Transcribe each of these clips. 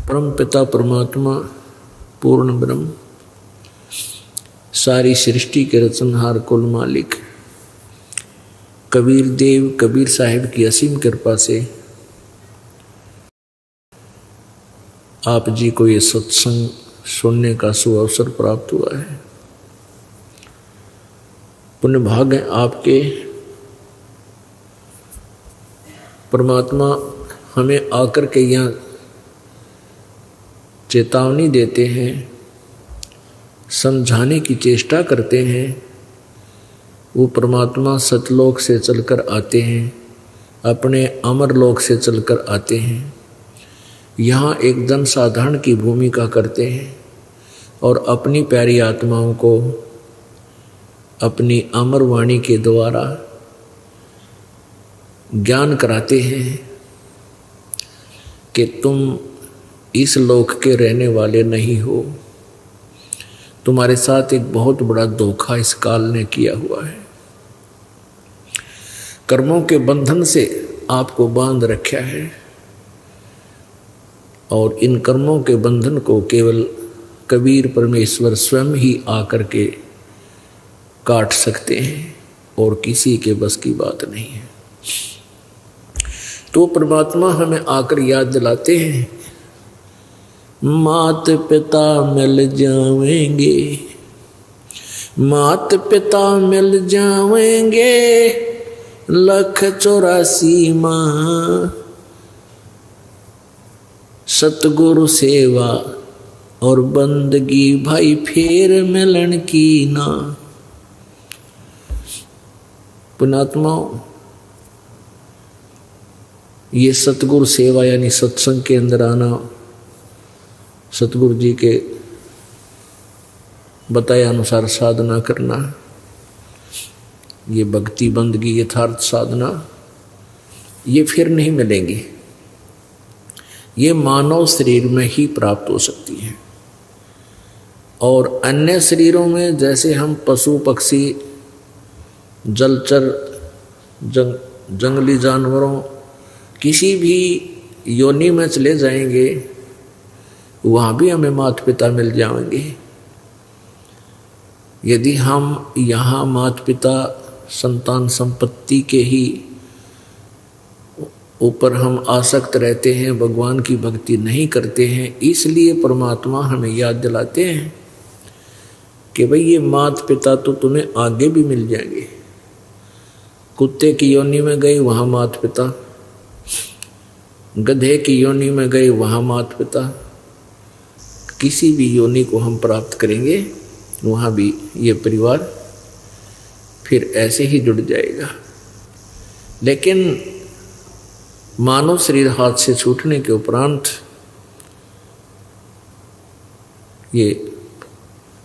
परम पिता परमात्मा पूर्ण ब्रह्म, सारी सृष्टि के रचनहार कुल मालिक कबीर देव कबीर साहिब की असीम कृपा से आप जी को ये सत्संग सुनने का सुअवसर प्राप्त हुआ है। पुण्य भाग है आपके। परमात्मा हमें आकर के यहाँ चेतावनी देते हैं, समझाने की चेष्टा करते हैं। वो परमात्मा सतलोक से चलकर आते हैं, अपने अमर लोक से चलकर आते हैं, यहाँ एक जन साधारण की भूमिका करते हैं और अपनी प्यारी आत्माओं को अपनी अमर वाणी के द्वारा ज्ञान कराते हैं कि तुम इस लोक के रहने वाले नहीं हो, तुम्हारे साथ एक बहुत बड़ा धोखा इस काल ने किया हुआ है। कर्मों के बंधन से आपको बांध रखा है और इन कर्मों के बंधन को केवल कबीर परमेश्वर स्वयं ही आकर के काट सकते हैं और किसी के बस की बात नहीं है। तो परमात्मा हमें आकर याद दिलाते हैं, मात पिता मिल जावेंगे, मात पिता मिल जावेंगे, 184 माँ सतगुरु सेवा और बंदगी भाई फेर मिलन की ना। पुण्यात्माओं, ये सतगुरु सेवा यानी सत्संग के अंदर आना, सतगुरु जी के बताए अनुसार साधना करना, ये भक्ति बंदगी यथार्थ साधना, ये फिर नहीं मिलेंगी। ये मानव शरीर में ही प्राप्त हो सकती है और अन्य शरीरों में जैसे हम पशु पक्षी जलचर जंगली जानवरों किसी भी योनि में चले जाएंगे, वहाँ भी हमें माता पिता मिल जाएंगे। यदि हम यहाँ माता पिता संतान संपत्ति के ही ऊपर हम आसक्त रहते हैं, भगवान की भक्ति नहीं करते हैं, इसलिए परमात्मा हमें याद दिलाते हैं कि भाई ये माता पिता तो तुम्हें आगे भी मिल जाएंगे। कुत्ते की योनि में गए वहाँ माता पिता, गधे की योनि में गए वहाँ माता पिता, किसी भी योनि को हम प्राप्त करेंगे वहाँ भी ये परिवार फिर ऐसे ही जुड़ जाएगा। लेकिन मानव शरीर हाथ से छूटने के उपरांत ये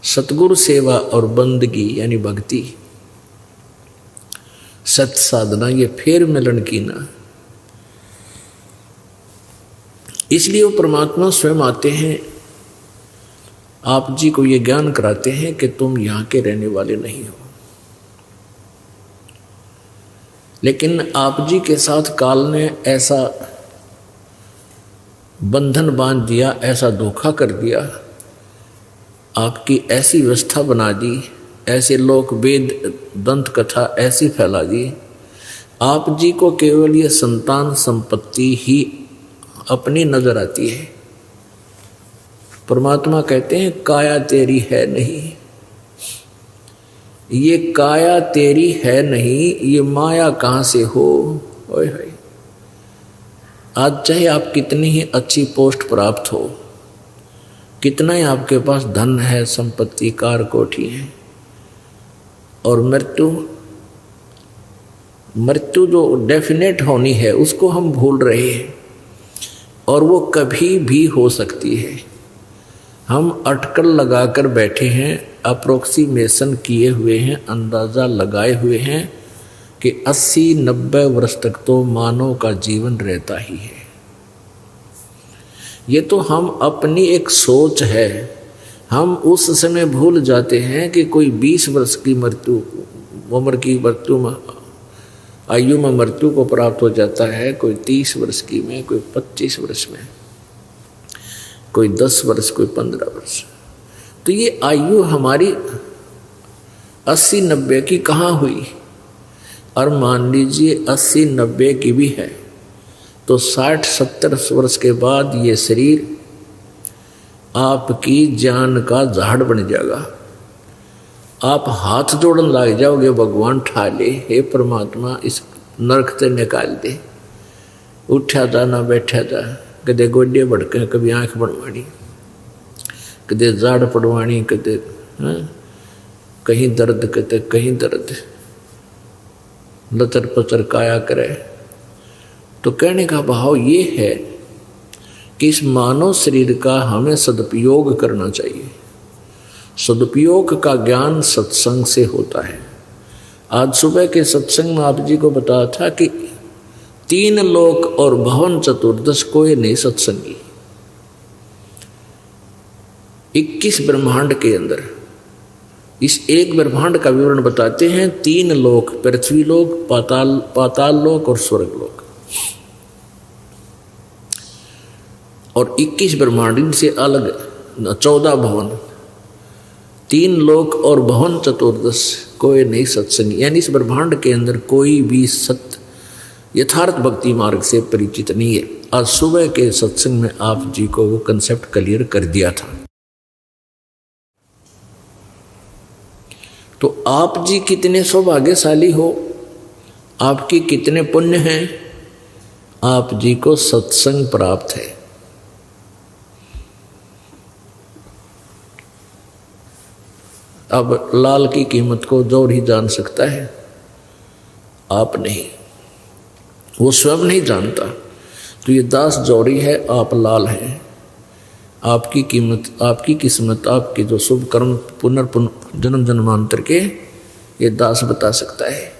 सतगुरु सेवा और बंदगी यानी भक्ति सत साधना, ये फेर मिलन की ना। इसलिए वो परमात्मा स्वयं आते हैं, आप जी को ये ज्ञान कराते हैं कि तुम यहाँ के रहने वाले नहीं हो। लेकिन आप जी के साथ काल ने ऐसा बंधन बांध दिया, ऐसा धोखा कर दिया, आपकी ऐसी व्यवस्था बना दी, ऐसे लोक वेद दंत कथा ऐसी फैला दी, आप जी को केवल ये संतान संपत्ति ही अपनी नजर आती है। परमात्मा कहते हैं काया तेरी है नहीं, ये काया तेरी है नहीं, ये माया कहाँ से हो। ओए होए, आज चाहे आप कितनी ही अच्छी पोस्ट प्राप्त हो, कितना ही आपके पास धन है, संपत्ति कार कोठी है, और मृत्यु जो डेफिनेट होनी है उसको हम भूल रहे हैं और वो कभी भी हो सकती है। हम अटकल लगाकर बैठे हैं, अप्रोक्सीमेशन किए हुए हैं, अंदाज़ा लगाए हुए हैं कि 80-90 वर्ष तक तो मानव का जीवन रहता ही है। ये तो हम अपनी एक सोच है, हम उस समय भूल जाते हैं कि कोई 20 वर्ष की उम्र की आयु में मृत्यु को प्राप्त हो जाता है, कोई 30 वर्ष की में, कोई 25 वर्ष में। कोई 10 वर्ष, कोई 15 वर्ष। तो ये आयु हमारी 80-90 की कहाँ हुई? और मान लीजिए 80-90 की भी है तो 60-70 वर्ष के बाद ये शरीर आपकी जान का झाड़ बन जाएगा। आप हाथ जोड़न लग जाओगे, भगवान ठाले, हे परमात्मा इस नरक से निकाल दे। उठा जा ना बैठा जा, कदे गोडे भड़के, कभी आँख बनवानी, कदे जाड़ पड़वानी, कदे कहीं दर्द, कदे कहीं दर्द, लचर पचर काया करे। तो कहने का भाव ये है कि इस मानव शरीर का हमें सदुपयोग करना चाहिए। सदुपयोग का ज्ञान सत्संग से होता है। आज सुबह के सत्संग में आप जी को बताया था कि 3 लोक और भवन चतुर्दश कोई नहीं सत्संगी। 21 ब्रह्मांड के अंदर इस एक ब्रह्मांड का विवरण बताते हैं। 3 लोक, पृथ्वी लोक, पाताल लोक और स्वर्ग लोक, और 21 ब्रह्मांड, इनसे अलग 14 भवन, 3 लोक और भवन चतुर्दश कोई नहीं सत्संगी। यानी इस ब्रह्मांड के अंदर कोई भी सत्य यथार्थ भक्ति मार्ग से परिचित नहीं है। आज सुबह के सत्संग में आप जी को वो कंसेप्ट क्लियर कर दिया था। तो आप जी कितने सौभाग्यशाली हो, आपकी कितने पुण्य हैं, आप जी को सत्संग प्राप्त है। अब लाल की कीमत को जोर ही जान सकता है, आप नहीं, वो स्वयं नहीं जानता। तो ये दास जौहरी है, आप लाल हैं। आपकी कीमत, आपकी किस्मत, आपके जो शुभ कर्म जन्म जन्मांतर के, ये दास बता सकता है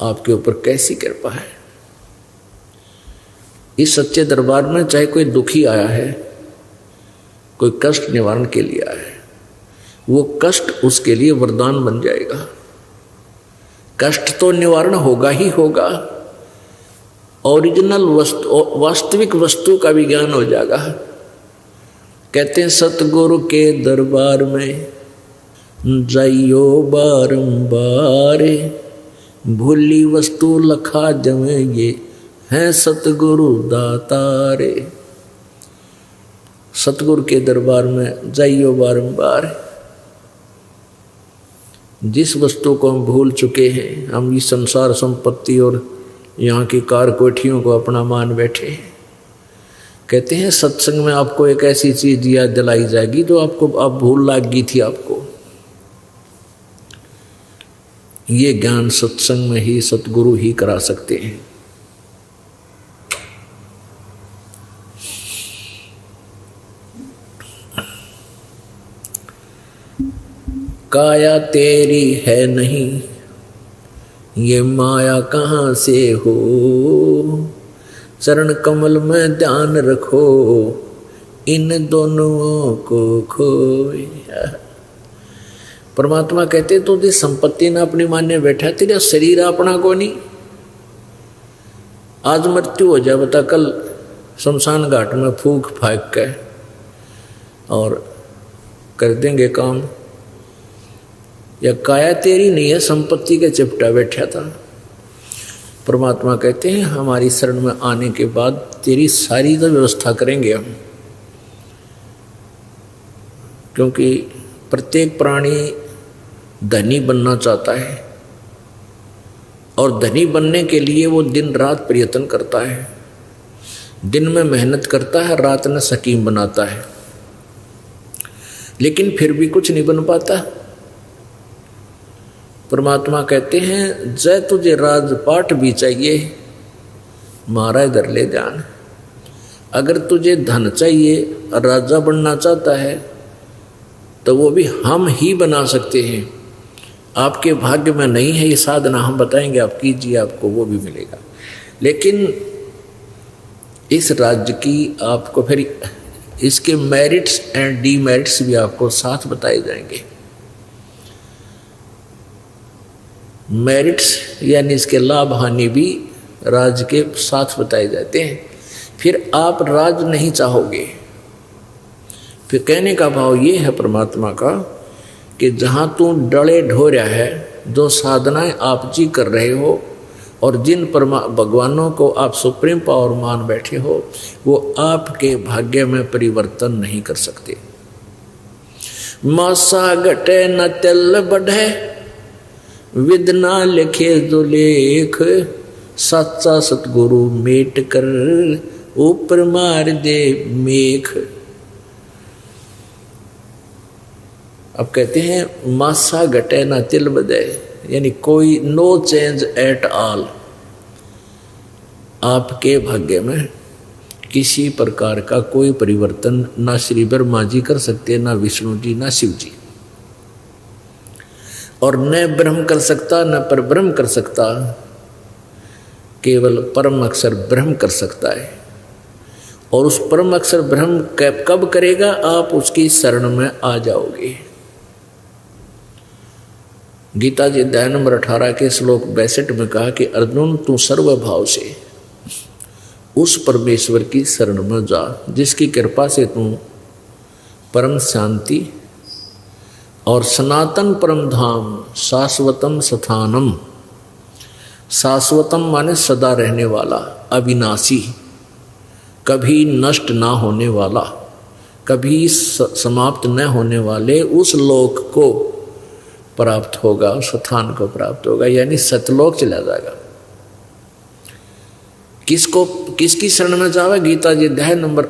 आपके ऊपर कैसी कृपा है। इस सच्चे दरबार में चाहे कोई दुखी आया है, कोई कष्ट निवारण के लिए आया है, वो कष्ट उसके लिए वरदान बन जाएगा। कष्ट तो निवारण होगा ही होगा, ओरिजिनल वस्तु, वास्तविक वस्तु का भी ज्ञान हो जाएगा। कहते हैं सतगुरु के दरबार में जाइयो बारंबार, भूली वस्तु लखा जमे, ये हैं सतगुरु दातारे। सतगुरु के दरबार में जाइयो बारंबार। जिस वस्तु को हम भूल चुके हैं, हम इस संसार संपत्ति और यहाँ की कार कोठियों को अपना मान बैठे हैं, कहते हैं सत्संग में आपको एक ऐसी चीज याद दिलाई जाएगी जो आपको आप भूल लग गई थी आपको। ये ज्ञान सत्संग में ही सतगुरु ही करा सकते हैं। काया तेरी है नहीं, ये माया कहाँ से हो, चरण कमल में ध्यान रखो, इन दोनों को खोए। परमात्मा कहते तो तुझे संपत्ति ना अपनी मान्य बैठा, तेरा शरीर अपना को नहीं। आज मृत्यु हो जाए बता, कल शमशान घाट में फूक फाक के और कर देंगे काम। या काया तेरी नहीं है, संपत्ति के चिपटा बैठा था। परमात्मा कहते हैं हमारी शरण में आने के बाद तेरी सारी तो व्यवस्था करेंगे हम, क्योंकि प्रत्येक प्राणी धनी बनना चाहता है और धनी बनने के लिए वो दिन रात प्रयत्न करता है। दिन में मेहनत करता है, रात में सकीम बनाता है, लेकिन फिर भी कुछ नहीं बन पाता। परमात्मा कहते हैं जय तुझे राजपाट भी चाहिए, मारा इधर ले ध्यान। अगर तुझे धन चाहिए और राजा बनना चाहता है तो वो भी हम ही बना सकते हैं। आपके भाग्य में नहीं है ये साधना, हम बताएंगे, आप कीजिए, आपको वो भी मिलेगा। लेकिन इस राज्य की आपको फिर इसके मेरिट्स एंड डीमेरिट्स भी आपको साथ बताए जाएंगे। मेरिट्स यानी इसके लाभ हानि भी राज्य के साथ बताए जाते हैं फिर आप राज नहीं चाहोगे। फिर कहने का भाव ये है परमात्मा का कि जहाँ तू डले ढो रहा है, जो साधनाएं आप जी कर रहे हो और जिन भगवानों को आप सुप्रीम पावर मान बैठे हो, वो आपके भाग्य में परिवर्तन नहीं कर सकते। मासा घटे न तेल बढ़े, विद ना लिखे जो लेख, सच्चा सतगुरु मेट कर ऊपर मार दे मेख। अब कहते हैं मासा घटे ना तिल बदे, यानी कोई नो चेंज एट ऑल। आपके भाग्य में किसी प्रकार का कोई परिवर्तन ना श्री ब्रह्मा जी कर सकते, ना विष्णु जी, ना शिव जी, और न ब्रह्म कर सकता, न पर ब्रह्म कर सकता, केवल परम अक्षर ब्रह्म कर सकता है। और उस परम अक्षर ब्रह्म कब करेगा? आप उसकी शरण में आ जाओगे। गीता जी अध्याय नंबर 18 के श्लोक 62 में कहा कि अर्जुन तू सर्वभाव से उस परमेश्वर की शरण में जा, जिसकी कृपा से तू परम शांति और सनातन परम धाम शाश्वतम स्थानम, शाश्वतम माने सदा रहने वाला, अविनाशी, कभी नष्ट ना होने वाला, कभी समाप्त न होने वाले उस लोक को प्राप्त होगा, उस स्थान को प्राप्त होगा, यानी सतलोक चला जाएगा। किसकी शरण में जावे? गीता जी अध्याय नंबर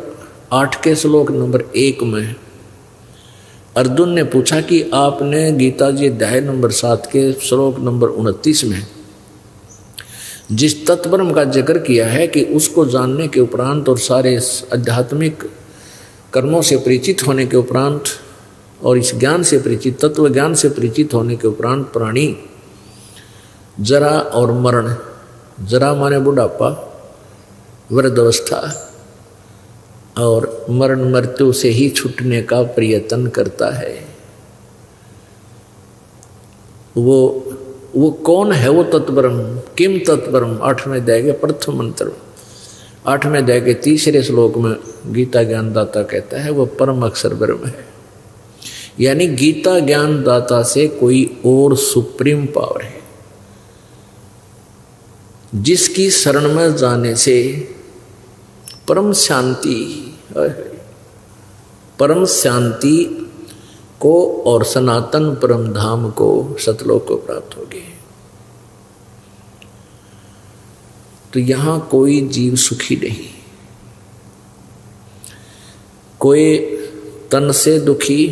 8 के श्लोक नंबर 1 में अर्जुन ने पूछा कि आपने गीता जी अध्याय नंबर 7 के श्लोक नंबर 29 में जिस तत्ब्रह्म का जिक्र किया है कि उसको जानने के उपरांत और सारे आध्यात्मिक कर्मों से परिचित होने के उपरांत और इस ज्ञान से परिचित, तत्व ज्ञान से परिचित होने के उपरांत प्राणी जरा और मरण, जरा माने बुढ़ापा, वृद्धावस्था, और मरण मृत्यु से ही छूटने का प्रयत्न करता है। वो कौन है? वो तत्ब्रह्म, किम तत्ब्रह्म, 8वें अध्याय के प्रथम मंत्र, 8वें अध्याय के 3रे श्लोक में गीता ज्ञानदाता कहता है वो परम अक्षर ब्रह्म है। यानी गीता ज्ञानदाता से कोई और सुप्रीम पावर है, जिसकी शरण में जाने से परम शांति, परम शांति को और सनातन परम धाम को, सतलोक को प्राप्त होगी। तो यहां कोई जीव सुखी नहीं, कोई तन से दुखी,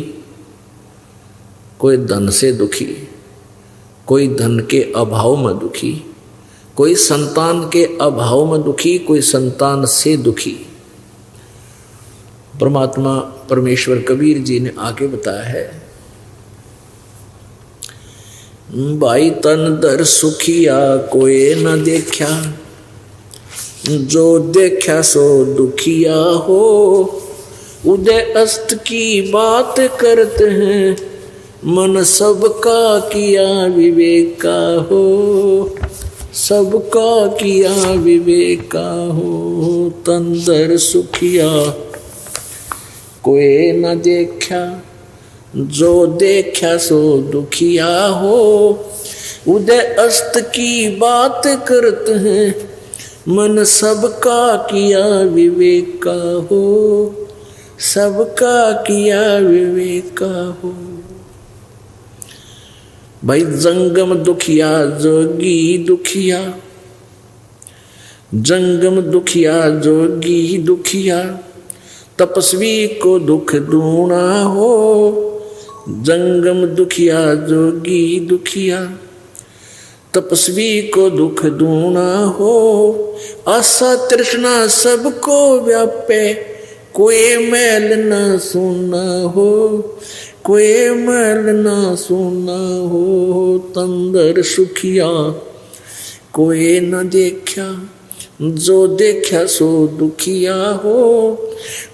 कोई धन से दुखी, कोई धन के अभाव में दुखी, कोई संतान के अभाव में दुखी, कोई संतान से दुखी। परमात्मा परमेश्वर कबीर जी ने आगे बताया है, भाई तन दर सुखिया कोई न देखा, जो देखा सो दुखिया हो, उदय अस्त की बात करते हैं, मन सबका किया विवेका हो, सबका किया विवेका हो। तंदर सुखिया कोई न देखा, जो देखा सो दुखिया हो, उदय अस्त की बात करते हैं, मन सबका किया विवेका हो, सबका किया विवेका हो। भाई जंगम दुखिया जोगी दुखिया, जंगम दुखिया जोगी दुखिया, तपस्वी को दुख दूना हो, जंगम दुखिया जोगी दुखिया, तपस्वी को दुख दूना हो। आशा तृष्णा सबको व्यापे, कोई मैल न सुना हो, कोई मैल न सुना हो। तंदर सुखिया कोई न देखा, जो देखा सो दुखिया हो,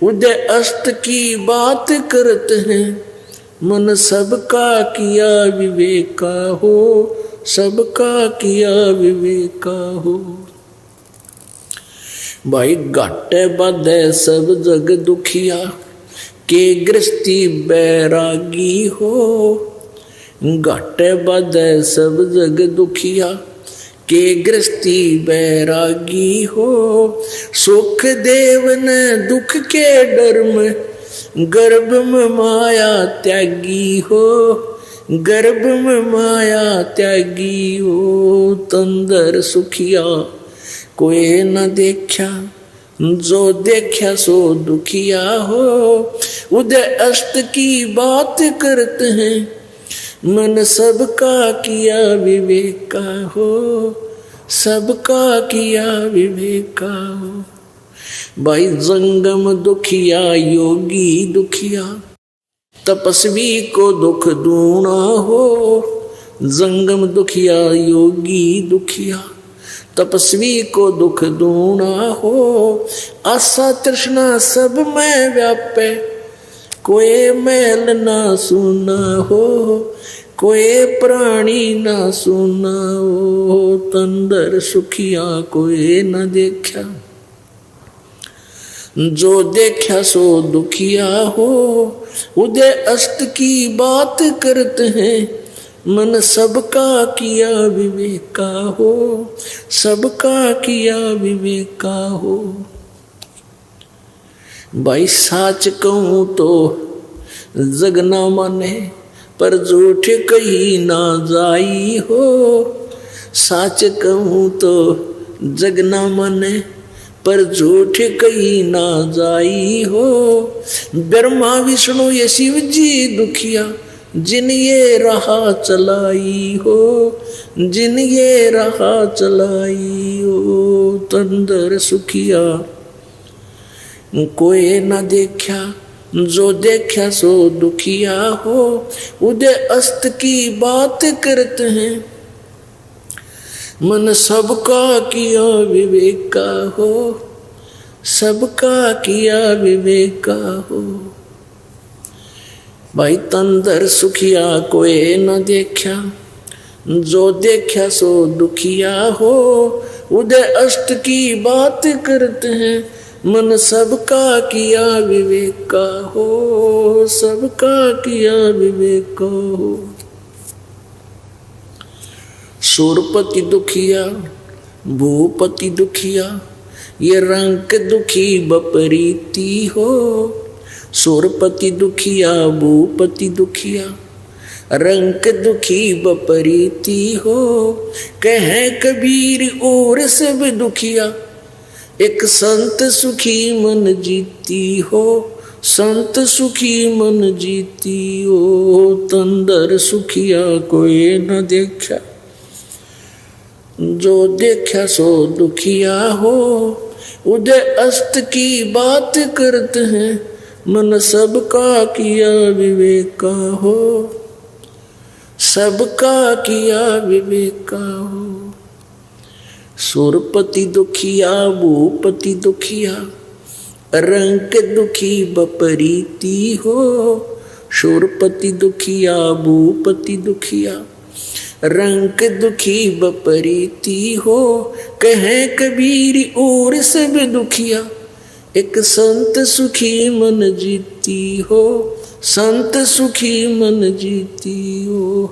उदय अस्त की बात करते हैं, मन सबका किया विवेका हो, सबका किया विवेका हो। भाई घाटे बाधे सब जग दुखिया, के गृहस्थी बैरागी हो। घाटे बाधे सब जग दुखिया, के गृहस्थी बैरागी हो। सुख देव ने दुख के डर में, गर्भ में माया त्यागी हो। गर्भ में माया त्यागी हो। तंदर सुखिया कोई न देखा, जो देखा सो दुखिया हो। उदय अस्त की बात करते हैं, मन सबका किया विवेका हो। सबका किया विवेका हो। भाई जंगम दुखिया योगी दुखिया, तपस्वी को दुख दूना हो। जंगम दुखिया योगी दुखिया, तपस्वी को दुख दूना हो। आशा तृष्णा सब में व्यापे, कोई मैल ना सुना हो। कोई प्राणी ना सुना हो। तंदर सुखिया कोई न देखा, जो देखा सो दुखिया हो। उदय अस्त की बात करते हैं, मन सबका किया विवेका हो। सबका किया विवेका हो। भाई साच कहूं तो जग ना माने, पर झूठ कही ना जाई हो। साच कहूं तो जग ना माने, पर झूठ कही ना जाई हो। ब्रह्मा विष्णु ये शिव जी दुखिया, जिन ये राह चलाई हो। जिन ये राह चलाई हो। तंदर सुखिया कोई न देखा, जो देखा सो दुखिया हो। उदय अस्त की बात करते हैं, मन सबका किया विवेका हो। सबका किया विवेका हो। भाई तंदर सुखिया कोई न देखा, जो देखा सो दुखिया हो। उदय अष्ट की बात करते हैं, मन सबका किया विवेका हो। सबका किया विवेका हो। सूरपति दुखिया भूपति दुखिया, ये रंग दुखी बपरीती हो। सूरपति दुखिया भूपति दुखिया, रंग दुखी बपरीती हो। कहे कबीर और सब दुखिया, एक संत सुखी मन जीती हो। संत सुखी मन जीती हो। तंदर सुखिया कोई न देखा, जो देखा सो दुखिया हो। उदय अस्त की बात करते हैं, मन सबका किया विवेका हो। सबका किया विवेका हो। सूरपति दुखिया भूपति दुखिया, रंग दुखी बपरीती हो। सूरपति दुखिया भूपति दुखिया, रंग दुखी बपरीती हो। कहे कबीर और सब दुखिया, एक संत सुखी मन जीती हो। संत सुखी मन जीती हो।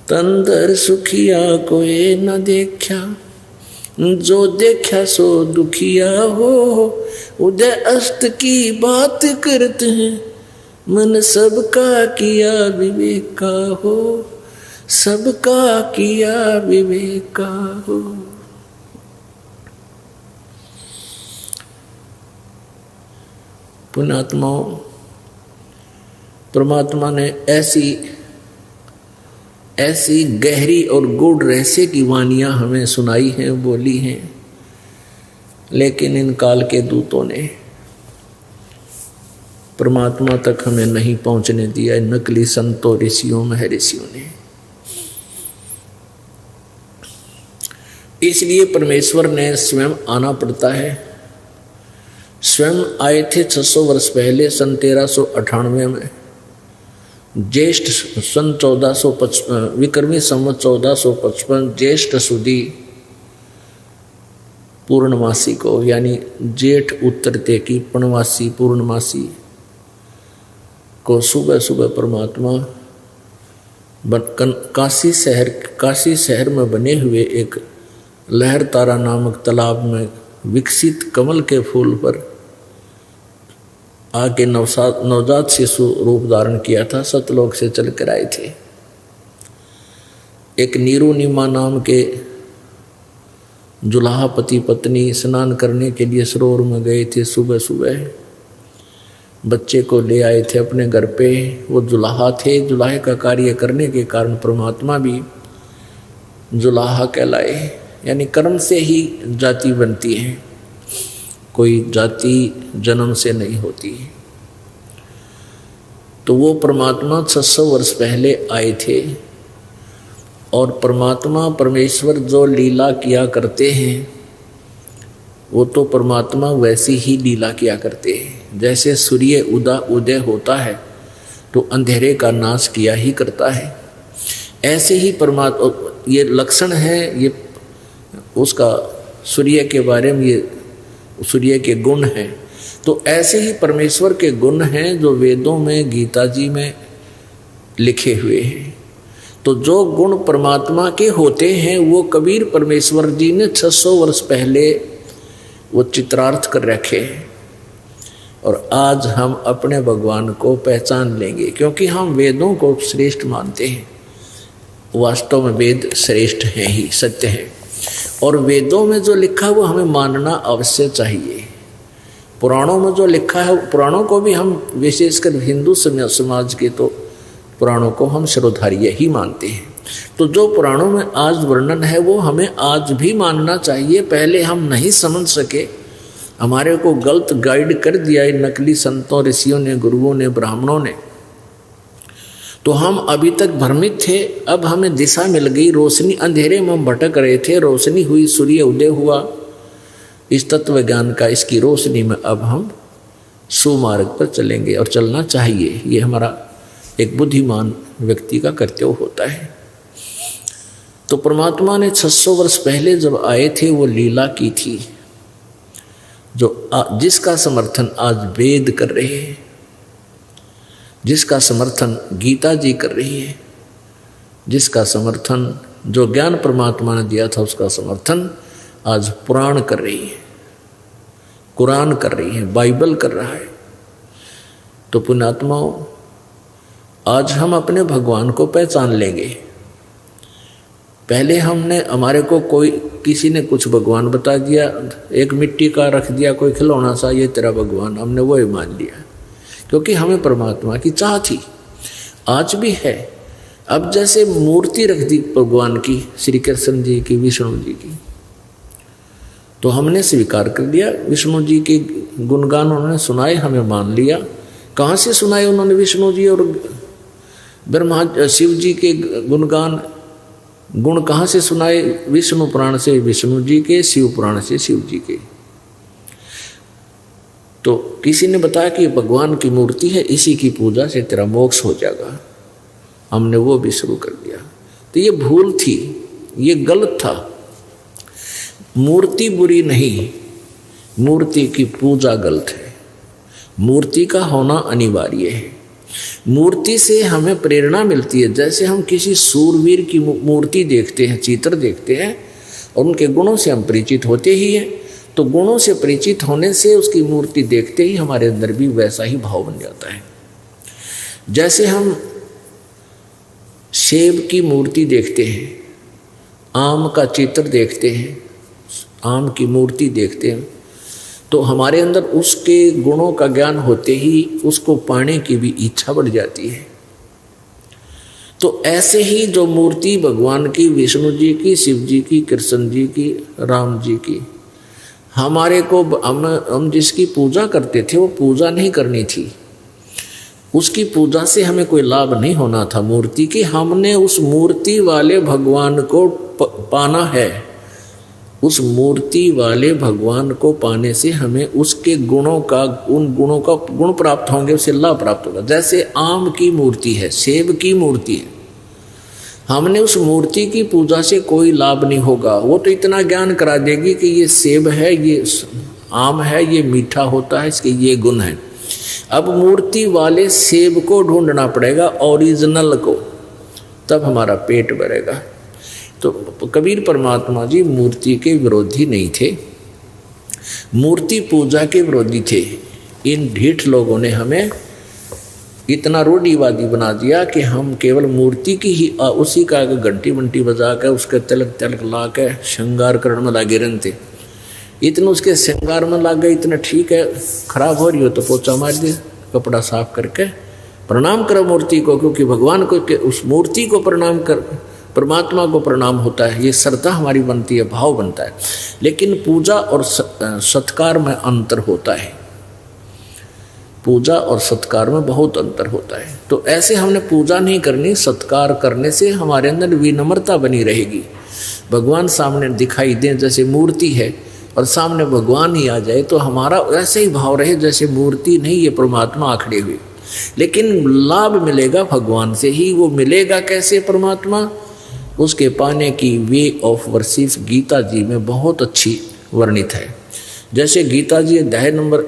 तंदर सुखिया कोई न देखा, जो देखा सो दुखिया हो। उदय अस्त की बात करते हैं, मन सबका किया विवेका हो। सबका किया विवेका हो। पुण्यात्माओं, परमात्मा ने ऐसी गहरी और गूढ़ रहस्य की वाणियां हमें सुनाई हैं, बोली हैं, लेकिन इन काल के दूतों ने परमात्मा तक हमें नहीं पहुंचने दिया। नकली संतों ऋषियों महर्षियों ने। इसलिए परमेश्वर ने स्वयं आना पड़ता है। स्वयं आए थे 600 वर्ष पहले, सन 1398 में, ज्येष्ठ सन 1455, विक्रमी संवत 1455 ज्येष्ठ सुदी पूर्णमासी को, यानी जेठ उतरते की पूर्णमासी पूर्णमासी को सुबह सुबह परमात्मा काशी शहर में बने हुए एक लहर तारा नामक तालाब में विकसित कमल के फूल पर आके नवजात शिशु रूप धारण किया था, सतलोक से चलकर आए थे। एक नीरू नीमा नाम के जुलाहा पति पत्नी स्नान करने के लिए सरोवर में गए थे। सुबह सुबह बच्चे को ले आए थे अपने घर पे। वो जुलाहा थे, जुलाहे का कार्य करने के कारण परमात्मा भी जुलाहा कहलाए, यानी कर्म से ही जाति बनती है, कोई जाति जन्म से नहीं होती। तो वो परमात्मा 600 वर्ष पहले आए थे और परमात्मा परमेश्वर जो लीला किया करते हैं वो तो परमात्मा वैसी ही लीला किया करते हैं। जैसे सूर्य उदय होता है तो अंधेरे का नाश किया ही करता है, ऐसे ही परमात्मा, ये लक्षण है, ये उसका सूर्य के बारे में, ये सूर्य के गुण हैं। तो ऐसे ही परमेश्वर के गुण हैं जो वेदों में गीता जी में लिखे हुए हैं। तो जो गुण परमात्मा के होते हैं वो कबीर परमेश्वर जी ने 600 वर्ष पहले वो चित्रार्थ कर रखे हैं। और आज हम अपने भगवान को पहचान लेंगे, क्योंकि हम वेदों को श्रेष्ठ मानते हैं। वास्तव में वेद श्रेष्ठ हैं ही, सत्य है। और वेदों में जो लिखा है वो हमें मानना अवश्य चाहिए। पुराणों में जो लिखा है, पुराणों को भी हम विशेषकर हिंदू समाज के तो पुराणों को हम श्रोधार्य ही मानते हैं। तो जो पुराणों में आज वर्णन है वो हमें आज भी मानना चाहिए। पहले हम नहीं समझ सके, हमारे को गलत गाइड कर दिया है नकली संतों, ऋषियों ने, गुरुओं ने, ब्राह्मणों ने, तो हम अभी तक भ्रमित थे। अब हमें दिशा मिल गई, रोशनी, अंधेरे में हम भटक रहे थे, रोशनी हुई, सूर्य उदय हुआ इस तत्व ज्ञान का, इसकी रोशनी में अब हम सुमार्ग पर चलेंगे और चलना चाहिए। ये हमारा एक बुद्धिमान व्यक्ति का कर्तव्य होता है। तो परमात्मा ने 600 वर्ष पहले जब आए थे वो लीला की थी, जो जिसका समर्थन आज वेद कर रहे हैं, जिसका समर्थन गीता जी कर रही है, जिसका समर्थन जो ज्ञान परमात्मा ने दिया था उसका समर्थन आज पुराण कर रही है, कुरान कर रही है, बाइबल कर रहा है। तो पुण्यात्माओं, आज हम अपने भगवान को पहचान लेंगे। पहले हमारे को किसी ने कुछ भगवान बता दिया, एक मिट्टी का रख दिया कोई खिलौना सा, ये तेरा भगवान, हमने वो ही मान लिया, क्योंकि हमें परमात्मा की चाह थी, आज भी है। अब जैसे मूर्ति रख दी भगवान की, श्री कृष्ण जी की, विष्णु जी की, तो हमने स्वीकार कर लिया। विष्णु जी के गुणगान उन्होंने सुनाए, हमें मान लिया। कहाँ से सुनाए उन्होंने विष्णु जी और ब्रह्मा शिव जी के गुणगान, गुण कहाँ से सुनाए? विष्णु पुराण से विष्णु जी के, शिव पुराण से शिव जी के। तो किसी ने बताया कि भगवान की मूर्ति है, इसी की पूजा से तेरा मोक्ष हो जाएगा, हमने वो भी शुरू कर दिया। तो ये भूल थी, ये गलत था। मूर्ति बुरी नहीं, मूर्ति की पूजा गलत है। मूर्ति का होना अनिवार्य है। मूर्ति से हमें प्रेरणा मिलती है। जैसे हम किसी सूरवीर की मूर्ति देखते हैं, चित्र देखते हैं, और उनके गुणों से हम परिचित होते ही हैं, तो गुणों से परिचित होने से उसकी मूर्ति देखते ही हमारे अंदर भी वैसा ही भाव बन जाता है। जैसे हम सेब की मूर्ति देखते हैं, आम का चित्र देखते हैं, आम की मूर्ति देखते हैं, तो हमारे अंदर उसके गुणों का ज्ञान होते ही उसको पाने की भी इच्छा बढ़ जाती है। तो ऐसे ही जो मूर्ति भगवान की, विष्णु जी की, शिव जी की, कृष्ण जी की, राम जी की, हमारे को हम जिसकी पूजा करते थे वो पूजा नहीं करनी थी। उसकी पूजा से हमें कोई लाभ नहीं होना था मूर्ति की। हमने उस मूर्ति वाले भगवान को पाना है। उस मूर्ति वाले भगवान को पाने से हमें उसके गुणों का, उन गुणों का गुण प्राप्त होंगे, उससे लाभ प्राप्त होगा। जैसे आम की मूर्ति है, सेब की मूर्ति है, हमने उस मूर्ति की पूजा से कोई लाभ नहीं होगा। वो तो इतना ज्ञान करा देगी कि ये सेब है, ये आम है, ये मीठा होता है, इसके ये गुण है। अब मूर्ति वाले सेब को ढूंढना पड़ेगा, ओरिजिनल को, तब हमारा पेट भरेगा। तो कबीर परमात्मा जी मूर्ति के विरोधी नहीं थे, मूर्ति पूजा के विरोधी थे। इन ढीठ लोगों ने हमें इतना रूढ़िवादी बना दिया कि हम केवल मूर्ति की ही उसी का घंटी बंटी बजा कर उसके तिलक तिलक ला के श्रृंगार करने में लागे रहते। इतना उसके श्रृंगार में लग गए, इतना ठीक है, खराब हो रही हो तो पोछा मार दे, कपड़ा साफ करके प्रणाम करो मूर्ति को, क्योंकि भगवान को उस मूर्ति को प्रणाम कर परमात्मा को प्रणाम होता है। ये श्रद्धा हमारी बनती है, भाव बनता है। लेकिन पूजा और सत्कार में अंतर होता है, पूजा और सत्कार में बहुत अंतर होता है। तो ऐसे हमने पूजा नहीं करनी, सत्कार करने से हमारे अंदर विनम्रता बनी रहेगी। भगवान सामने दिखाई दें जैसे मूर्ति है और सामने भगवान ही आ जाए तो हमारा ऐसे ही भाव रहे जैसे मूर्ति नहीं, ये परमात्मा आखड़े हुए। लेकिन लाभ मिलेगा भगवान से ही। वो मिलेगा कैसे परमात्मा, उसके पाने की वे ऑफ वर्शिप गीता जी में बहुत अच्छी वर्णित है। जैसे गीता जी अध्याय नंबर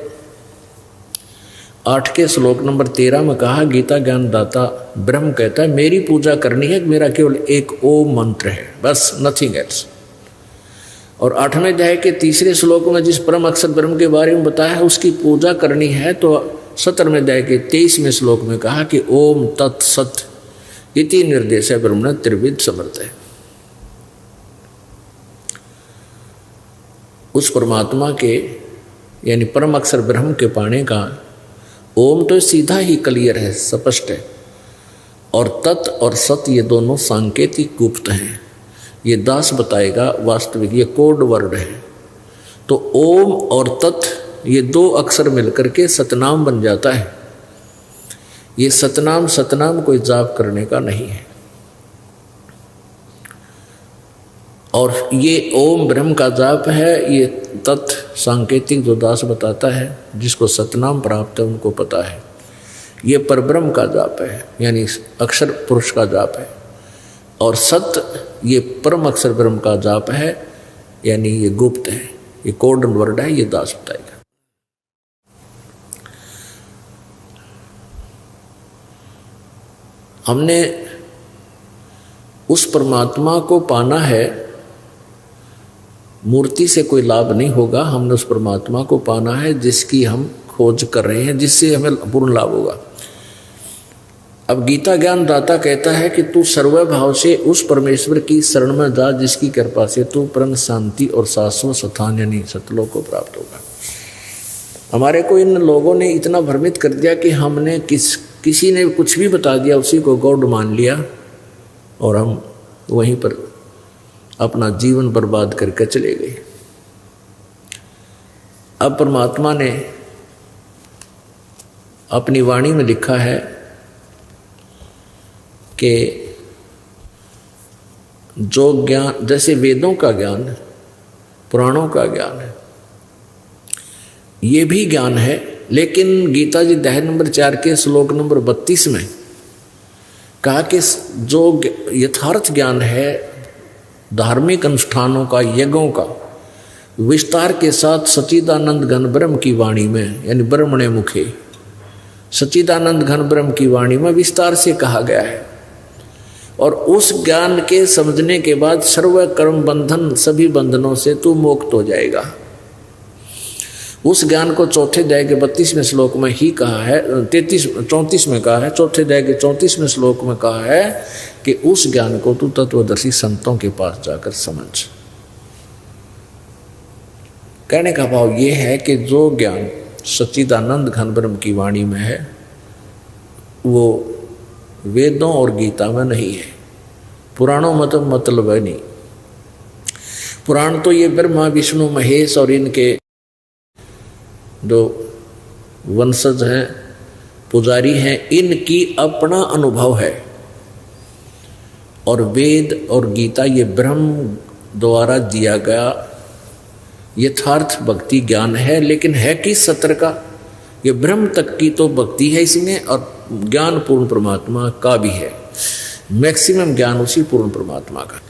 8 के श्लोक नंबर 13 में कहा, गीता ज्ञान दाता ब्रह्म कहता है मेरी पूजा करनी है, मेरा केवल एक ओम मंत्र है, बस, नथिंग एल्स। और 8वें अध्याय के 3 श्लोक में जिस परम अक्षर ब्रह्म के बारे में बताया है उसकी पूजा करनी है, तो 17वें अध्याय के 23वें श्लोक में कहा कि ओम तत्सत इति निर्देश ब्रह्मण त्रिविध समर्थ है। उस परमात्मा के यानी परम अक्षर ब्रह्म के पाने का ओम तो सीधा ही क्लियर है, स्पष्ट है, और तत् और सत ये दोनों सांकेतिक गुप्त हैं। ये दास बताएगा, वास्तविक ये कोड वर्ड है। तो ओम और तत् ये 2 अक्षर मिलकर के सतनाम बन जाता है। ये सतनाम कोई जाप करने का नहीं है। और ये ओम ब्रह्म का जाप है, ये तत् सांकेतिक जो दास बताता है, जिसको सतनाम प्राप्त है उनको पता है। ये परब्रह्म का जाप है, यानी अक्षर पुरुष का जाप है। और सत्य ये परम अक्षर ब्रह्म का जाप है, यानी ये गुप्त है, ये कोड वर्ड है, ये दास बताएगा। हमने उस परमात्मा को पाना है, मूर्ति से कोई लाभ नहीं होगा। हमने उस परमात्मा को पाना है जिसकी हम खोज कर रहे हैं, जिससे हमें पूर्ण लाभ होगा। अब गीता ज्ञान दाता कहता है कि तू सर्वभाव से उस परमेश्वर की शरण में जा जिसकी कृपा से तू परम शांति और शाश्वत स्थान यानी सतलोक को प्राप्त होगा। हमारे को इन लोगों ने इतना भ्रमित कर दिया कि हमने किसी ने कुछ भी बता दिया, उसी को गॉड मान लिया और हम वहीं पर अपना जीवन बर्बाद करके चले गए। अब परमात्मा ने अपनी वाणी में लिखा है कि जो ज्ञान, जैसे वेदों का ज्ञान, पुराणों का ज्ञान है, ये भी ज्ञान है। लेकिन गीता जी अध्याय नंबर 4 के श्लोक नंबर 32 में कहा कि जो यथार्थ ज्ञान है धार्मिक अनुष्ठानों का, यज्ञों का, विस्तार के साथ सच्चिदानंद घन ब्रह्म की वाणी में, यानी ब्रह्मणे मुखे सच्चिदानंद घन ब्रह्म की वाणी में विस्तार से कहा गया है। और उस ज्ञान के समझने के बाद सर्व कर्म बंधन, सभी बंधनों से तू मुक्त हो जाएगा। उस ज्ञान को चौथे अध्याय के 32वें श्लोक में ही कहा है, 34 में कहा है, चौथे अध्याय के 34वें श्लोक में कहा है कि उस ज्ञान को तू तत्वदर्शी संतों के पास जाकर समझ। कहने का भाव ये है कि जो ज्ञान सच्चिदानंद घन ब्रह्म की वाणी में है वो वेदों और गीता में नहीं है, पुराणों में तो मतलब है नहीं। पुराण तो ये ब्रह्मा विष्णु महेश और इनके जो वंशज हैं, पुजारी हैं, इनकी अपना अनुभव है। और वेद और गीता ये ब्रह्म द्वारा दिया गया यथार्थ भक्ति ज्ञान है। लेकिन है किस सत्र का? ये ब्रह्म तक की तो भक्ति है इसमें, और ज्ञान पूर्ण परमात्मा का भी है। मैक्सिमम ज्ञान उसी पूर्ण परमात्मा का।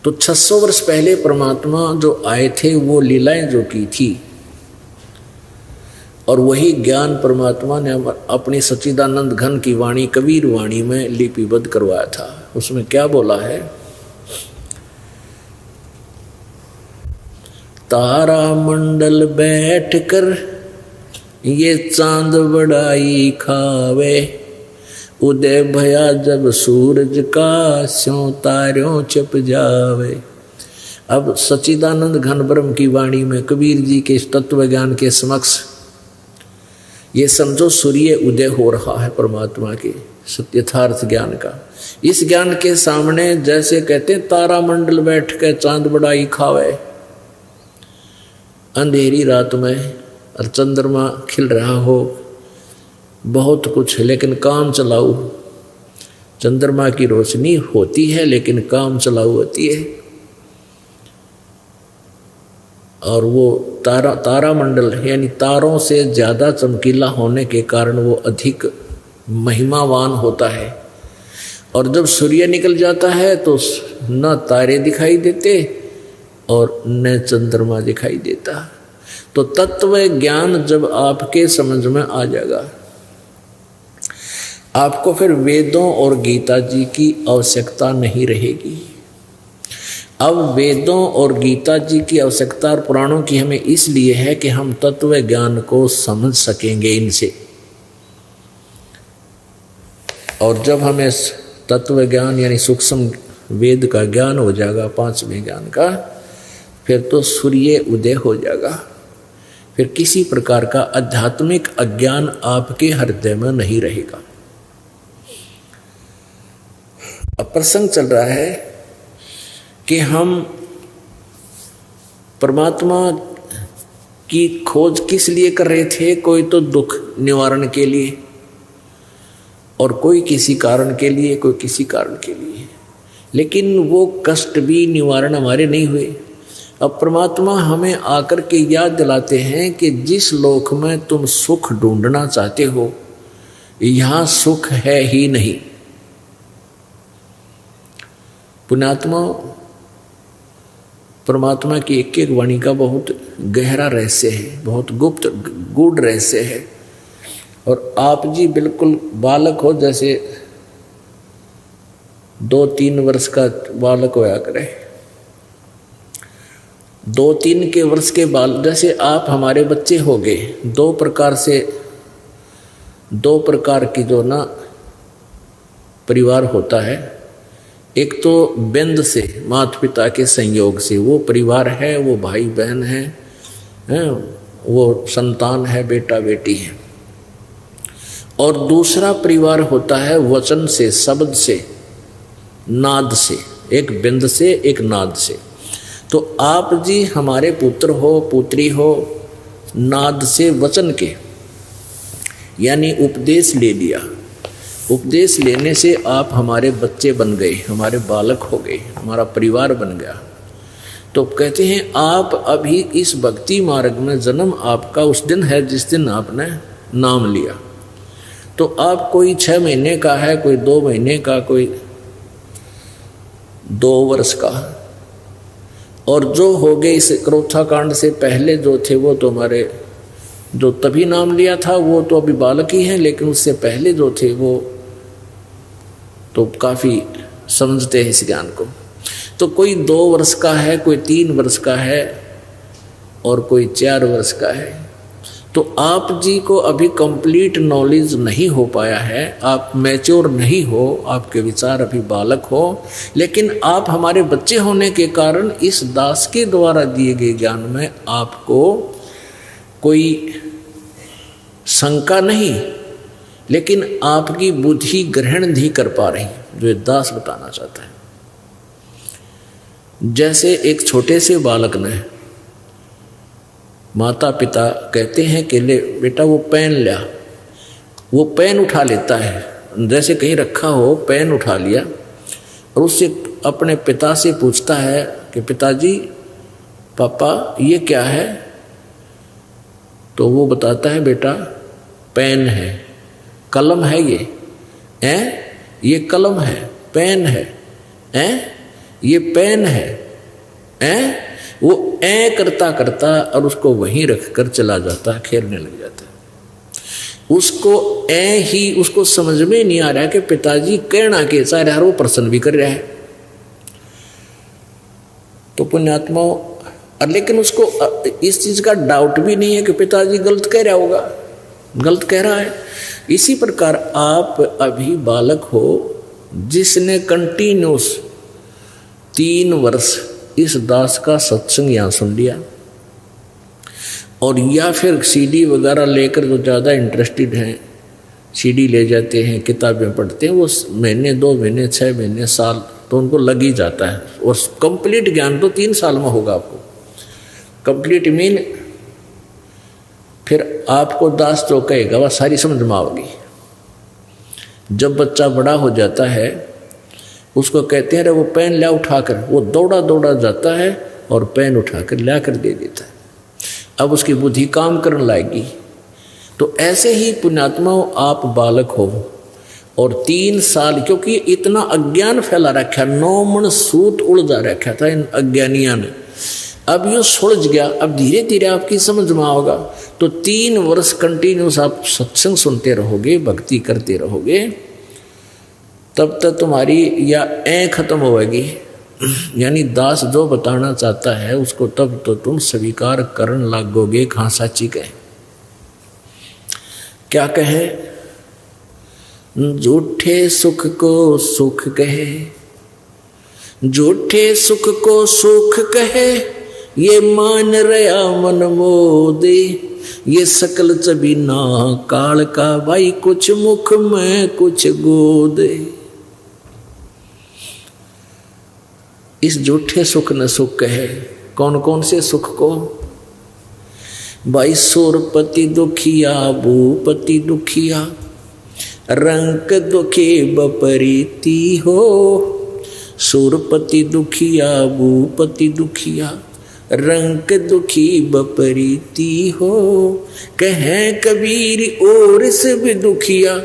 तो 600 वर्ष पहले परमात्मा जो आए थे वो लीलाएं जो की थी, और वही ज्ञान परमात्मा ने अपनी सच्चिदानंद घन की वाणी कबीर वाणी में लिपिबद्ध करवाया था। उसमें क्या बोला है, तारा मंडल बैठ कर ये चांद बड़ाई खावे, उदय भया जब सूरज का स्यों तारों छिप जावे। अब सच्चिदानंद घन ब्रह्म की वाणी में कबीर जी के तत्व ज्ञान के समक्ष ये समझो सूर्य उदय हो रहा है परमात्मा के सत्यथार्थ ज्ञान का। इस ज्ञान के सामने जैसे कहते हैं तारा मंडल बैठ के चांद बड़ाई खावे, अंधेरी रात में और चंद्रमा खिल रहा हो, बहुत कुछ है लेकिन काम चलाऊ। चंद्रमा की रोशनी होती है लेकिन काम चलाऊ होती है। और वो तारा मंडल यानी तारों से ज़्यादा चमकीला होने के कारण वो अधिक महिमावान होता है। और जब सूर्य निकल जाता है तो न तारे दिखाई देते और न चंद्रमा दिखाई देता। तो तत्व ज्ञान जब आपके समझ में आ जाएगा, आपको फिर वेदों और गीता जी की आवश्यकता नहीं रहेगी। अब वेदों और गीता जी की आवश्यकता और पुराणों की हमें इसलिए है कि हम तत्व ज्ञान को समझ सकेंगे इनसे। और जब हमें तत्व ज्ञान यानी सूक्ष्म वेद का ज्ञान हो जाएगा, पांचवें ज्ञान का, फिर तो सूर्य उदय हो जाएगा। फिर किसी प्रकार का आध्यात्मिक अज्ञान आपके हृदय में नहीं रहेगा। अब प्रसंग चल रहा है कि हम परमात्मा की खोज किस लिए कर रहे थे। कोई तो दुख निवारण के लिए, और कोई किसी कारण के लिए, कोई किसी कारण के लिए, लेकिन वो कष्ट भी निवारण हमारे नहीं हुए। अब परमात्मा हमें आकर के याद दिलाते हैं कि जिस लोक में तुम सुख ढूंढना चाहते हो, यहाँ सुख है ही नहीं। पुण्यात्मा, परमात्मा की एक एक वाणी का बहुत गहरा रहस्य है, बहुत गुप्त गूढ़ रहस्य है। और आप जी बिल्कुल बालक हो, जैसे 2-3 वर्ष का बालक होया करे, 2-3 के वर्ष के बाल जैसे आप हमारे बच्चे हो गए। दो प्रकार की जो ना परिवार होता है, एक तो बिंद से माता पिता के संयोग से वो परिवार है, वो भाई बहन है, वो संतान है, बेटा बेटी है। और दूसरा परिवार होता है वचन से, शब्द से, नाद से, एक बिंद से एक नाद से। तो आप जी हमारे पुत्र हो, पुत्री हो, नाद से वचन के, यानी उपदेश ले लिया। उपदेश लेने से आप हमारे बच्चे बन गए, हमारे बालक हो गए, हमारा परिवार बन गया। तो कहते हैं आप अभी इस भक्ति मार्ग में जन्म आपका उस दिन है जिस दिन आपने नाम लिया। तो आप कोई 6 महीने का है, कोई 2 महीने का, कोई 2 वर्ष का। और जो हो गए इस क्रोथा कांड से पहले जो थे वो तो हमारे, जो तभी नाम लिया था वो तो अभी बालक ही हैं, लेकिन उससे पहले जो थे वो तो काफ़ी समझते हैं इस ज्ञान को। तो कोई 2 वर्ष का है, कोई 3 वर्ष का है और कोई 4 वर्ष का है। तो आप जी को अभी कंप्लीट नॉलेज नहीं हो पाया है, आप मैच्योर नहीं हो, आपके विचार अभी बालक हो, लेकिन आप हमारे बच्चे होने के कारण इस दास के द्वारा दिए गए ज्ञान में आपको कोई शंका नहीं, लेकिन आपकी बुद्धि ग्रहण नहीं कर पा रही, जो दास बताना चाहता है। जैसे एक छोटे से बालक ने, माता पिता कहते हैं कि ले बेटा वो पेन लिया, वो पेन उठा लेता है, जैसे कहीं रखा हो पेन उठा लिया, और उससे अपने पिता से पूछता है कि पिताजी, पापा ये क्या है? तो वो बताता है बेटा पेन है, कलम है, ये कलम है, पेन है, ये पेन है, वो करता करता और उसको वहीं रखकर चला जाता है, खेलने लग जाता है। उसको ही उसको समझ में नहीं आ रहा कि पिताजी कहना के चाह रहा है, वो प्रसन्न भी कर रहा है। तो पुण्यात्मा, लेकिन उसको इस चीज का डाउट भी नहीं है कि पिताजी गलत कह रहा होगा, गलत कह रहा है। इसी प्रकार आप अभी बालक हो जिसने कंटिन्यूस 3 वर्ष इस दास का सत्संग यहाँ सुन लिया, और या फिर सीडी वगैरह लेकर जो ज़्यादा इंटरेस्टेड हैं सीडी ले जाते हैं, किताबें पढ़ते हैं, वो महीने 2 महीने 6 महीने साल तो उनको लग ही जाता है। और कंप्लीट ज्ञान तो 3 साल में होगा आपको। कंप्लीट मीन फिर आपको दास जो कहेगा वह सारी समझ में आओगी। जब बच्चा बड़ा हो जाता है उसको कहते हैं रे वो पेन ला उठाकर, वो दौड़ा दौड़ा जाता है और पेन उठाकर ला कर दे देता है। अब उसकी बुद्धि काम करने लगेगी। तो ऐसे ही पुण्यात्माओं आप बालक हो और 3 साल, क्योंकि इतना अज्ञान फैला रखा, 9 मन सूत उलझा रखा था इन अज्ञानियों ने। अब ये सुलझ गया, अब धीरे धीरे आपकी समझ में आओगा। तो 3 वर्ष कंटिन्यूस आप सत्संग सुनते रहोगे, भक्ति करते रहोगे, तब तक तुम्हारी या खत्म होगी, यानी दास जो बताना चाहता है उसको तब तो तुम स्वीकार करने लगोगे। कहाँ साची कहे, क्या कहे? झूठे सुख को सुख कहे, झूठे सुख को सुख कहे, ये मान रया मन मोदे, ये सकल चबीना काल का, भाई कुछ मुख में कुछ गोदे। इस झूठे सुख न सुख कहे। कौन कौन से सुख को? भाई सुरपति दुखिया, भूपति दुखिया, रंक दुखे बपरीति हो। सुरपति दुखिया, भूपति दुखिया, रंक दुखी बपरीति हो। कहे कबीर और से भी दुखिया,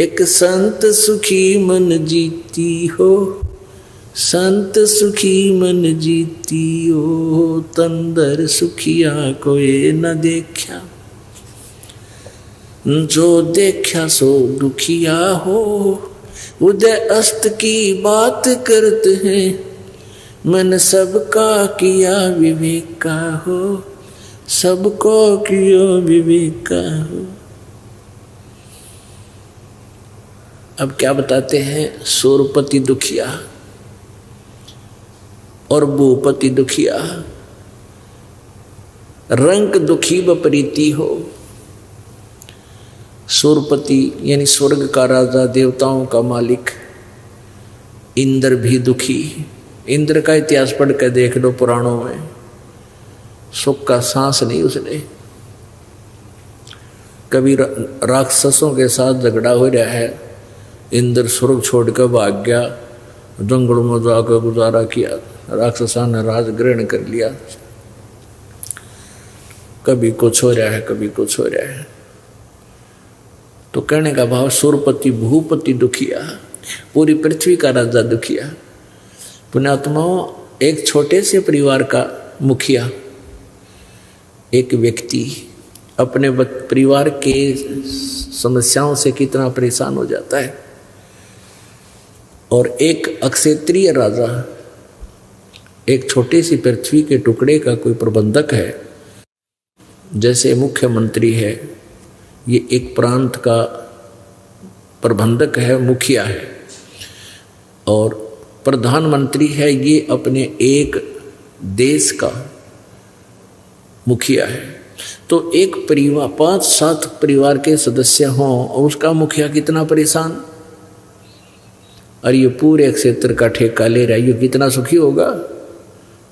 एक संत सुखी मन जीती हो। संत सुखी मन जीती हो, तंदर सुखिया कोई न देखा, जो देखा सो दुखिया हो। उदय अस्त की बात करते हैं, मन सबका किया विवेका हो, सबको किया विवेका हो। अब क्या बताते हैं? सुरपति दुखिया और भूपति दुखिया, रंक दुखी बपरीति हो। सुरपति यानी स्वर्ग का राजा, देवताओं का मालिक, इंद्र भी दुखी। इंद्र का इतिहास पढ़ कर देख लो पुराणों में, सुख का सांस नहीं उसने। कभी राक्षसों के साथ झगड़ा हो रहा है, इंद्र स्वर्ग छोड़कर भाग गया, जंगल में जाकर गुजारा किया, राक्षसा ने राज ग्रहण कर लिया। कभी कुछ हो रहा है, कभी कुछ हो रहा है। तो कहने का भाव सुरपति भूपति दुखिया, पूरी पृथ्वी का राजा दुखिया। पुण्यात्माओं, एक छोटे से परिवार का मुखिया, एक व्यक्ति अपने परिवार के समस्याओं से कितना परेशान हो जाता है। और एक अक्षेत्रीय राजा, एक छोटी सी पृथ्वी के टुकड़े का कोई प्रबंधक है, जैसे मुख्यमंत्री है, ये एक प्रांत का प्रबंधक है, मुखिया है, और प्रधानमंत्री है, ये अपने एक देश का मुखिया है। तो एक परिवार 5-7 परिवार के सदस्य हों और उसका मुखिया कितना परेशान, और ये पूरे क्षेत्र का ठेका ले रहा है, ये कितना सुखी होगा।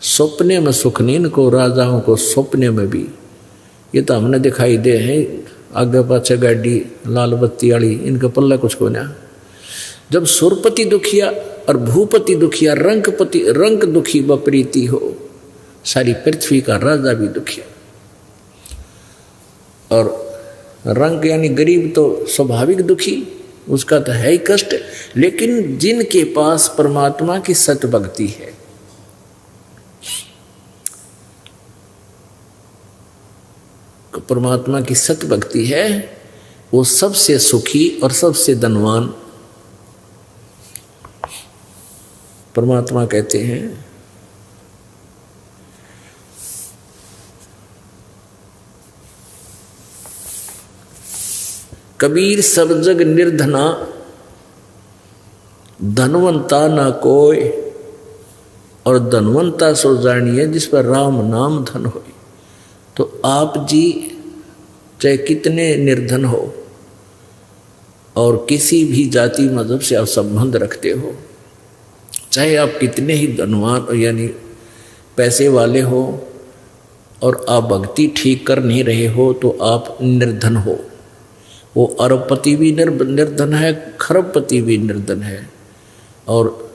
सपने में सुख नहीं इनको, राजाओं को सपने में भी। ये तो हमने दिखाई दे हैं, आगे पाछे गाड़ी लाल बत्ती वाली, इनका पल्ला कुछ को ना। जब सुरपति दुखिया और भूपति दुखिया, रंक दुखी बपरीति हो, सारी पृथ्वी का राजा भी दुखिया। और रंक यानी गरीब तो स्वाभाविक दुखी, उसका तो है ही कष्ट। लेकिन जिनके पास परमात्मा की सत भक्ति है, परमात्मा की सत भक्ति है, वो सबसे सुखी और सबसे धनवान परमात्मा कहते हैं। कबीर सब जग निर्धना, धनवंता ना कोय, और धनवंता सो जानिए जिस पर राम नाम धन होय। तो आप जी चाहे कितने निर्धन हो और किसी भी जाति मजहब से आप संबंध रखते हो, चाहे आप कितने ही धनवान यानी पैसे वाले हो और आप भक्ति ठीक कर नहीं रहे हो, तो आप निर्धन हो। वो अरबपति भी निर्धन है, खरबपति भी निर्धन है। और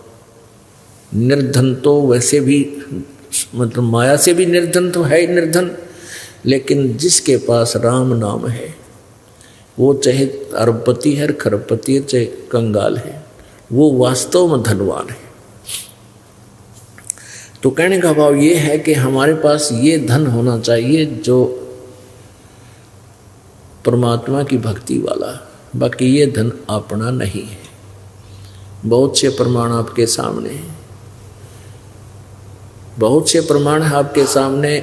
निर्धन तो वैसे भी मतलब माया से भी निर्धन तो है ही निर्धन, लेकिन जिसके पास राम नाम है वो चाहे अरबपति है, खरबपति है, चाहे कंगाल है, वो वास्तव में धनवान है। तो कहने का भाव ये है कि हमारे पास ये धन होना चाहिए जो परमात्मा की भक्ति वाला, बाकी ये धन अपना नहीं है। बहुत से प्रमाण आपके सामने हैं, बहुत से प्रमाण आपके सामने,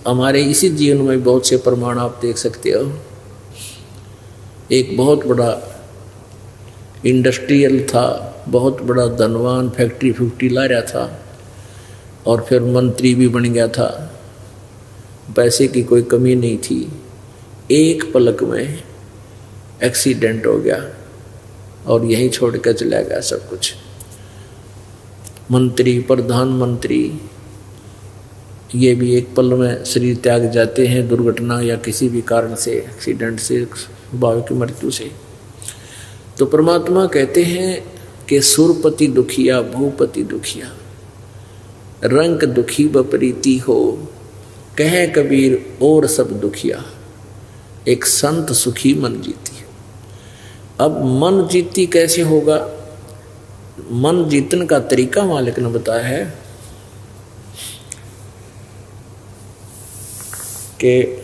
हमारे इसी जीवन में बहुत से प्रमाण आप देख सकते हो। एक बहुत बड़ा इंडस्ट्रियल था, बहुत बड़ा धनवान, फैक्ट्री ला रहा था और फिर मंत्री भी बन गया था, पैसे की कोई कमी नहीं थी। एक पलक में एक्सीडेंट हो गया और यहीं छोड़ कर चला गया सब कुछ। मंत्री, प्रधानमंत्री, ये भी एक पल में शरीर त्याग जाते हैं, दुर्घटना या किसी भी कारण से, एक्सीडेंट से, भाव की मृत्यु से। तो परमात्मा कहते हैं कि सुरपति दुखिया, भूपति दुखिया, रंग दुखी बपरीती हो, कहे कबीर और सब दुखिया, एक संत सुखी मन जीती है। अब मन जीती कैसे होगा? मन जीतने का तरीका मालिक ने बताया है कि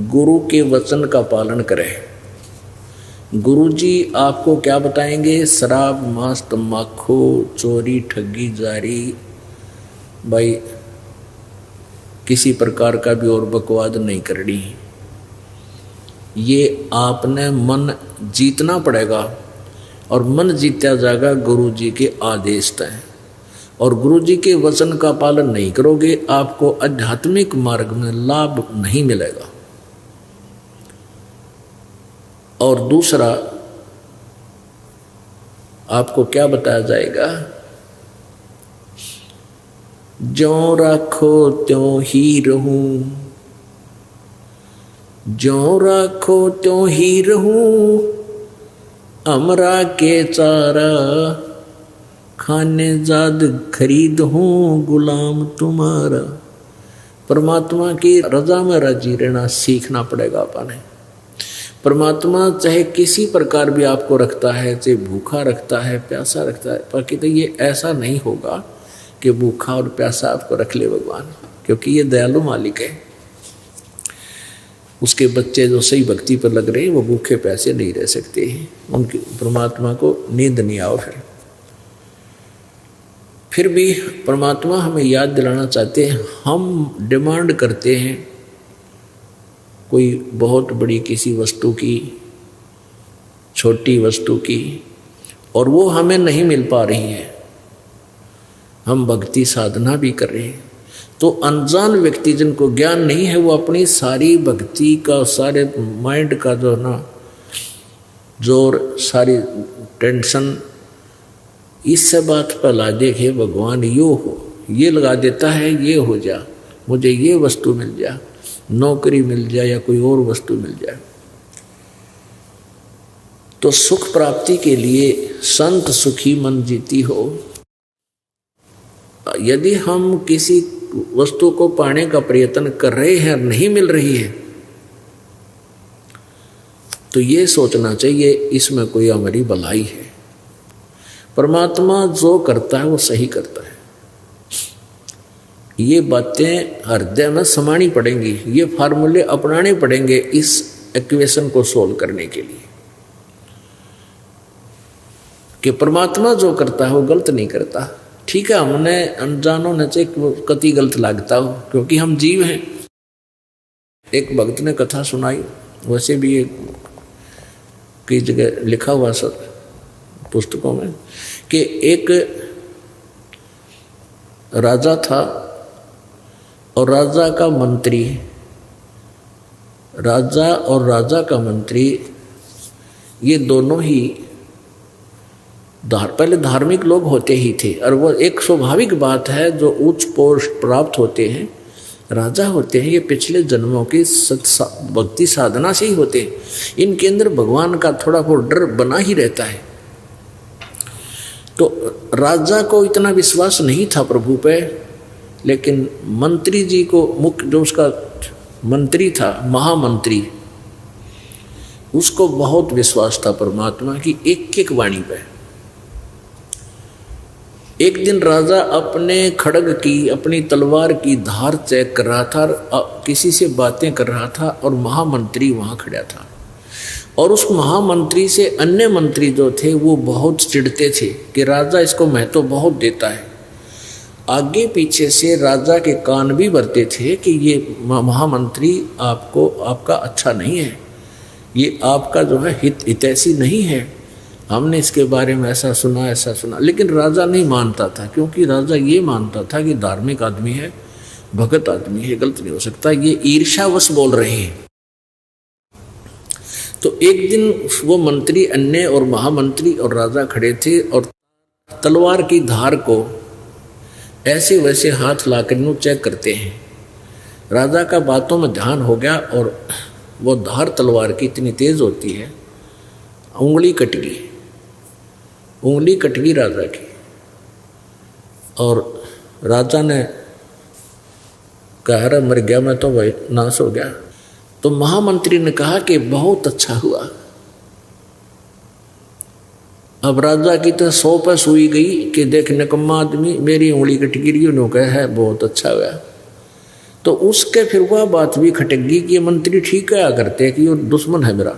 गुरु के वचन का पालन करें। गुरु जी आपको क्या बताएंगे? शराब, मांस, तम्बाकू, चोरी, ठगी, जारी, भाई किसी प्रकार का भी और बकवाद नहीं करनी। ये आपने मन जीतना पड़ेगा और मन जीता जाएगा गुरु जी के आदेश तय। और गुरु जी के वचन का पालन नहीं करोगे, आपको आध्यात्मिक मार्ग में लाभ नहीं मिलेगा। और दूसरा आपको क्या बताया जाएगा? ज्यों राखो त्यों ही रहूं, ज्यों राखो त्यों ही रहूं, अमरा के चारा खाने जाद खरीद हूं, गुलाम तुम्हारा। परमात्मा की रजा में राजी रहना सीखना पड़ेगा अपने। परमात्मा चाहे किसी प्रकार भी आपको रखता है, चाहे भूखा रखता है, प्यासा रखता है, पर कि तो ये ऐसा नहीं होगा कि भूखा और प्यासा आपको रख ले भगवान, क्योंकि ये दयालु मालिक है। उसके बच्चे जो सही भक्ति पर लग रहे हैं वो भूखे प्यासे नहीं रह सकते हैं, उनकी परमात्मा को नींद नहीं आओ। फिर भी परमात्मा हमें याद दिलाना चाहते हैं, हम डिमांड करते हैं कोई बहुत बड़ी किसी वस्तु की, छोटी वस्तु की, और वो हमें नहीं मिल पा रही है। हम भक्ति साधना भी कर रहे हैं, तो अनजान व्यक्ति जिनको ज्ञान नहीं है, वो अपनी सारी भक्ति का, सारे माइंड का जो ना जोर, सारी टेंशन इस बात पर ला देखे भगवान यो हो, ये लगा देता है, ये हो जा, मुझे ये वस्तु मिल जा, नौकरी मिल जाए या कोई और वस्तु मिल जाए। तो सुख प्राप्ति के लिए संत सुखी मन जीती हो। यदि हम किसी वस्तु को पाने का प्रयत्न कर रहे हैं और नहीं मिल रही है, तो ये सोचना चाहिए इसमें कोई हमारी भलाई है। परमात्मा जो करता है वो सही करता है। ये बातें हृदय में समानी पड़ेंगी, ये फार्मूले अपनाने पड़ेंगे इस इक्वेशन को सोल्व करने के लिए कि परमात्मा जो करता है वो गलत नहीं करता। ठीक है, हमने अनजानों ने चाहिए कति गलत लगता हो क्योंकि हम जीव हैं। एक भक्त ने कथा सुनाई, वैसे भी ये कई जगह लिखा हुआ सब पुस्तकों में, कि एक राजा था और राजा का मंत्री, राजा और राजा का मंत्री ये दोनों ही पहले धार्मिक लोग होते ही थे। और वो एक स्वाभाविक बात है, जो उच्च पोस्ट प्राप्त होते हैं, राजा होते हैं, ये पिछले जन्मों की भक्ति साधना से ही होते हैं। इनके अंदर भगवान का थोड़ा बहुत डर बना ही रहता है। तो राजा को इतना विश्वास नहीं था प्रभु पे, लेकिन मंत्री जी को, मुख्य जो उसका मंत्री था, महामंत्री, उसको बहुत विश्वास था परमात्मा की एक एक वाणी पे। एक दिन राजा अपने खड्ग की, अपनी तलवार की धार चेक कर रहा था, किसी से बातें कर रहा था और महामंत्री वहां खड़ा था। और उस महामंत्री से अन्य मंत्री जो थे वो बहुत चिढ़ते थे कि राजा इसको महत्व बहुत देता है। आगे पीछे से राजा के कान भी भरते थे कि ये महामंत्री आपका अच्छा नहीं है, ये आपका जो है हितैषी नहीं है, हमने इसके बारे में ऐसा सुना। लेकिन राजा नहीं मानता था, क्योंकि राजा ये मानता था कि धार्मिक आदमी है, भगत आदमी है, गलत नहीं हो सकता, ये ईर्ष्यावश बोल रहे हैं। तो एक दिन वो मंत्री अन्य और महामंत्री और राजा खड़े थे और तलवार की धार को ऐसे वैसे हाथ लाकर यूं चेक करते हैं। राजा का बातों में ध्यान हो गया और वो धार तलवार की इतनी तेज होती है, उंगली कट गई राजा की। और राजा ने कहा, मर गया मैं तो, भाई नाश हो गया। तो महामंत्री ने कहा कि बहुत अच्छा हुआ। अब राजा की तो 100 पे सुई गई कि देख निकम्मा आदमी, मेरी उंगली कट गिरी, उन्होंने कहा है बहुत अच्छा हुआ। तो उसके फिर वह बात भी खटक गई कि मंत्री ठीक क्या करते कि वो दुश्मन है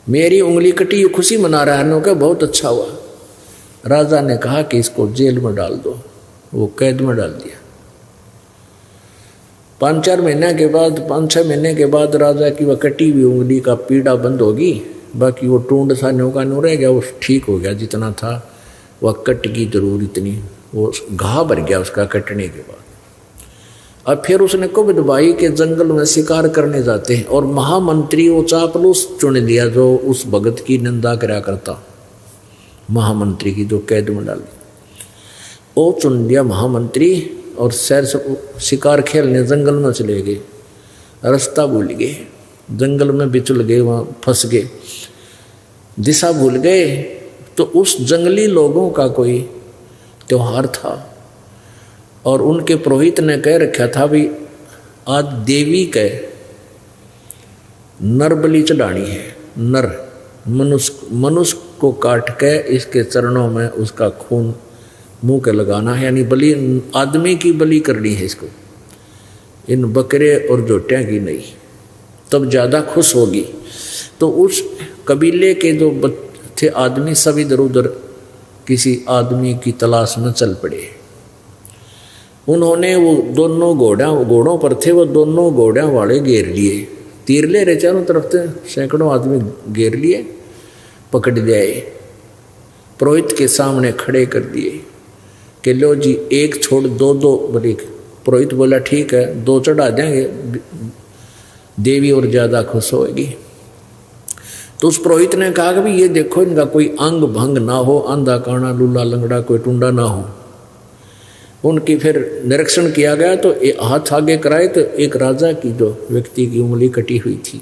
मेरी उंगली कटी, खुशी मना रहा है, उन्होंने कहा बहुत अच्छा हुआ। राजा ने कहा कि इसको जेल में डाल दो, वो कैद में डाल दिया। 5-6 महीने के बाद राजा की वह कटी हुई उंगली का पीड़ा बंद होगी, बाकी वो टूंड सा न्योका न्यू रह गया, वो ठीक हो गया जितना था। वह कट की जरूर इतनी, वो घाव भर गया उसका कटने के बाद। अब फिर उसने कुबद भाई के जंगल में शिकार करने जाते हैं और महामंत्री वो चापलूस चुन लिया जो उस भगत की निंदा करा करता, महामंत्री की जो कैद में डाली, वो चुन लिया महामंत्री। और शहर से शिकार खेलने जंगल में चले गए, रास्ता भूल गए, जंगल में बिचुल गए, वहाँ फंस गए, दिशा भूल गए। तो उस जंगली लोगों का कोई त्योहार था और उनके पुरोहित ने कह रखा था भी आज देवी के नर बलि चढ़ानी है। नर मनुष्य को काट के इसके चरणों में उसका खून मुंह के लगाना है, यानी बलि आदमी की बलि करनी है इसको, इन बकरे और जोटियाँ की नहीं, तब ज़्यादा खुश होगी। तो उस कबीले के जो थे आदमी सब इधर उधर किसी आदमी की तलाश में चल पड़े। उन्होंने वो दोनों घोड़ों पर थे, वो दोनों घोड़ों वाले घेर लिए, तीर ले रहे चारों तरफ से, सैकड़ों आदमी घेर लिए, पकड़ ले आए, पुरोहित के सामने खड़े कर दिए कि लो जी एक छोड़ दो बलि। पुरोहित बोला ठीक है, 2 चढ़ा देंगे, देवी और ज़्यादा खुश होगी। तो उस पुरोहित ने कहा कि भाई ये देखो इनका कोई अंग भंग ना हो, आंधा काना लूला लंगड़ा कोई टुंडा ना हो। उनकी फिर निरीक्षण किया गया तो हाथ आगे कराए तो एक राजा की जो व्यक्ति की उंगली कटी हुई थी,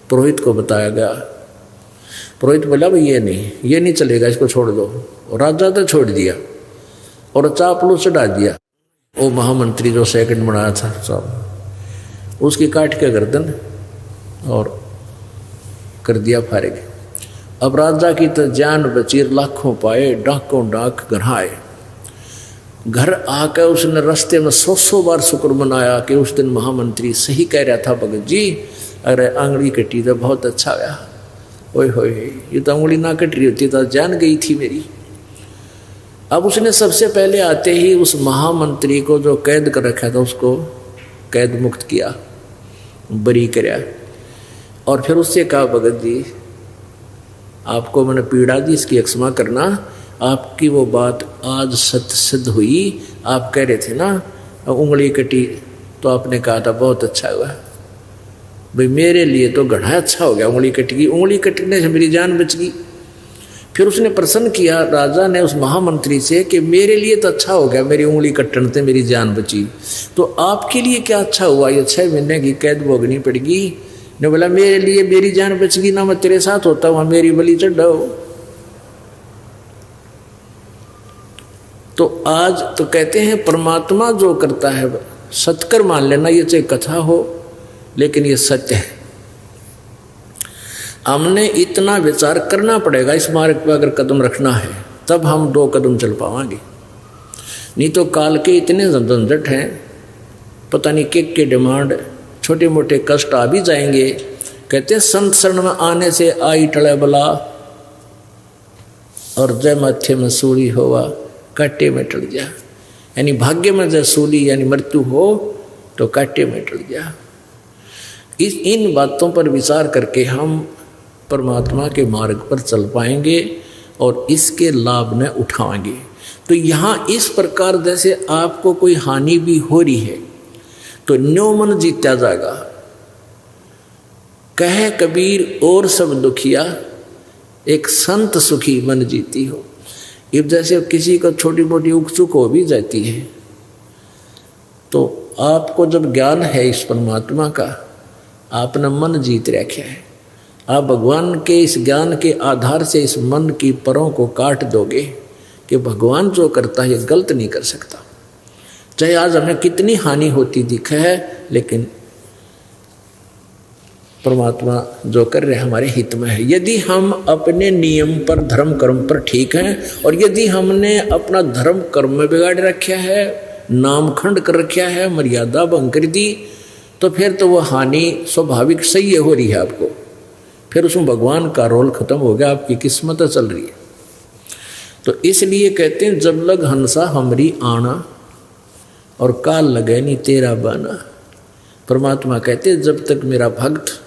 पुरोहित को बताया गया। पुरोहित बोला भाई ये नहीं चलेगा, इसको छोड़ दो। और राजा तो छोड़ दिया और चापलू चढ़ा दिया। वो महामंत्री जो सेकंड बनाया था साहब, उसकी काट के गर्दन और कर दिया फारिग। अब राजा की तो जान बची, लाखों पाए, डाकों डाक घर आए। घर आकर उसने रास्ते में 100 बार शुक्र मनाया कि उस दिन महामंत्री सही कह रहा था भगत जी, अरे आंगली कटी तो बहुत अच्छा गया। ओए होए, ये तो उंगली ना कट रही होती तो जान गई थी मेरी। अब उसने सबसे पहले आते ही उस महामंत्री को जो कैद कर रखा था उसको कैद मुक्त किया, बरी कराया। और फिर उससे कहा भगत जी आपको मैंने पीड़ा दी, इसकी क्षमा करना। आपकी वो बात आज सत्य सिद्ध हुई। आप कह रहे थे ना उंगली कटी, तो आपने कहा था बहुत अच्छा हुआ भाई, मेरे लिए तो घड़ा अच्छा हो गया। उंगली कट गई, उंगली कटने से मेरी जान बच गई। फिर उसने प्रश्न किया राजा ने उस महामंत्री से कि मेरे लिए तो अच्छा हो गया, मेरी उंगली कटने से मेरी जान बची, तो आपके लिए क्या अच्छा हुआ, ये 6 महीने की कैद भोगनी पड़ेगी। ने बोला मेरे लिए मेरी जान बच गई ना, मैं तेरे साथ होता हूँ, मेरी बलि चढ़ाओ। तो आज तो कहते हैं परमात्मा जो करता है सत्कर मान लेना, ये चाहे कथा हो लेकिन ये सत्य है। हमने इतना विचार करना पड़ेगा इस मार्ग पर अगर कदम रखना है, तब हम 2 कदम चल पाएंगे। नहीं तो काल के इतने झंझट हैं, पता नहीं के डिमांड, छोटे मोटे कष्ट आ भी जाएंगे। कहते हैं संत शरण में आने से आई टले बला, और जय माथे में सूली होवा काटे में टल जा। यानी भाग्य में जब सूली यानी मृत्यु हो तो काटे में टल जा। इन बातों पर विचार करके हम परमात्मा के मार्ग पर चल पाएंगे और इसके लाभ न उठाएंगे। तो यहाँ इस प्रकार जैसे आपको कोई हानि भी हो रही है तो न्यो मन जीता जाएगा। कहे कबीर और सब दुखिया, एक संत सुखी मन जीती हो। अब जैसे किसी को छोटी मोटी उकचुक हो भी जाती है, तो आपको जब ज्ञान है इस परमात्मा का, आपने मन जीत रखा है, आप भगवान के इस ज्ञान के आधार से इस मन की परों को काट दोगे कि भगवान जो करता है ये गलत नहीं कर सकता। चाहे आज हमें कितनी हानि होती दिखे है, लेकिन परमात्मा जो कर रहे हमारे हित में है। यदि हम अपने नियम पर धर्म कर्म पर ठीक हैं, और यदि हमने अपना धर्म कर्म में बिगाड़ रखा है, नामखंड कर रखा है, मर्यादा भंग कर दी, तो फिर तो वह हानि स्वाभाविक सही हो रही है आपको। फिर उसमें भगवान का रोल खत्म हो गया, आपकी किस्मत चल रही है। तो इसलिए कहते हैं जब लग हंसा हमरी आना, और काल लगे नहीं तेरा बाना। परमात्मा कहते हैं जब तक मेरा भक्त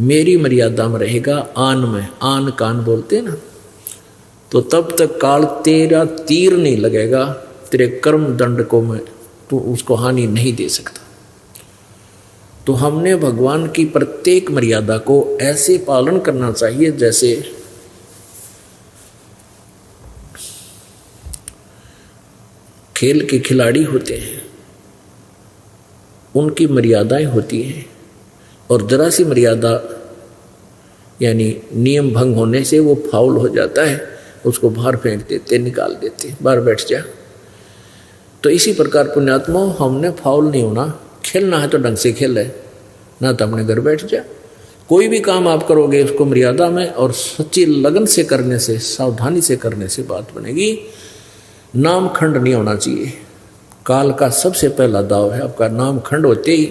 मेरी मर्यादा में रहेगा, आन में, आन कान बोलते ना, तो तब तक काल तेरा तीर नहीं लगेगा, तेरे कर्म दंड को मैं तो उसको हानि नहीं दे सकता। तो हमने भगवान की प्रत्येक मर्यादा को ऐसे पालन करना चाहिए जैसे खेल के खिलाड़ी होते हैं, उनकी मर्यादाएं होती हैं, और जरा सी मर्यादा यानी नियम भंग होने से वो फाउल हो जाता है, उसको बाहर फेंक देते, निकाल देते, बाहर बैठ जा। तो इसी प्रकार पुण्यात्मा हमने फाउल नहीं होना, खेलना है तो ढंग से खेल है, ना तो अपने घर बैठ जा। कोई भी काम आप करोगे उसको मर्यादा में और सच्ची लगन से करने से, सावधानी से करने से बात बनेगी। नाम खंड नहीं होना चाहिए। काल का सबसे पहला दाव है आपका नाम खंड होते ही।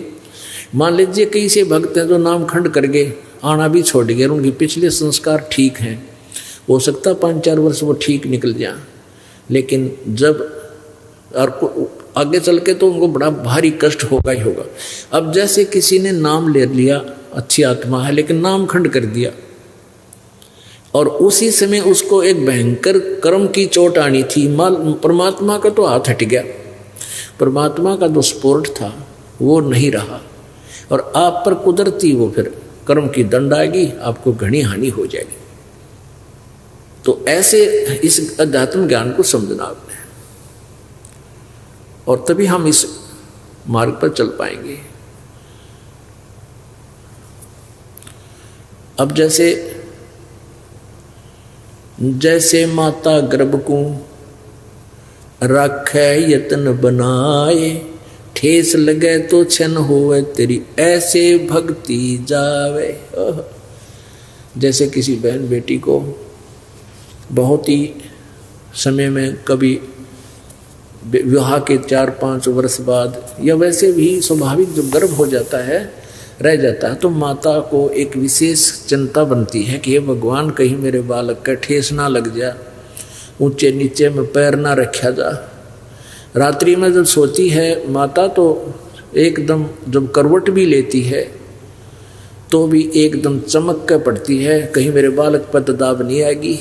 मान लीजिए कई से भक्त हैं जो नाम खंड कर गए, आना भी छोड़ गए, उनके पिछले संस्कार ठीक हैं, हो सकता 5-4 वर्ष वो ठीक निकल जाए, लेकिन जब और आगे चल के तो उनको बड़ा भारी कष्ट होगा ही होगा। अब जैसे किसी ने नाम ले लिया, अच्छी आत्मा है, लेकिन नाम खंड कर दिया, और उसी समय उसको एक भयंकर कर्म की चोट आनी थी, परमात्मा का तो हाथ हट गया, परमात्मा का जो सपोर्ट था वो नहीं रहा, और आप पर कुदरती वो फिर कर्म की दंड आएगी, आपको घनी हानि हो जाएगी। तो ऐसे इस अध्यात्म ज्ञान को समझना आपने, और तभी हम इस मार्ग पर चल पाएंगे। अब जैसे माता गर्भ को रखे यत्न बनाए, ठेस लगे तो छन होवे तेरी ऐसे भक्ति जावे। जैसे किसी बहन बेटी को बहुत ही समय में कभी विवाह के 4-5 वर्ष बाद या वैसे भी स्वाभाविक जो गर्भ हो जाता है रह जाता है, तो माता को एक विशेष चिंता बनती है कि ये भगवान कहीं मेरे बालक का ठेस ना लग जा, ऊंचे नीचे में पैर ना रखा जा। रात्रि में जब सोती है माता तो एकदम जब करवट भी लेती है तो भी एकदम चमक कर पड़ती है, कहीं मेरे बालक पर दाब नहीं आएगी।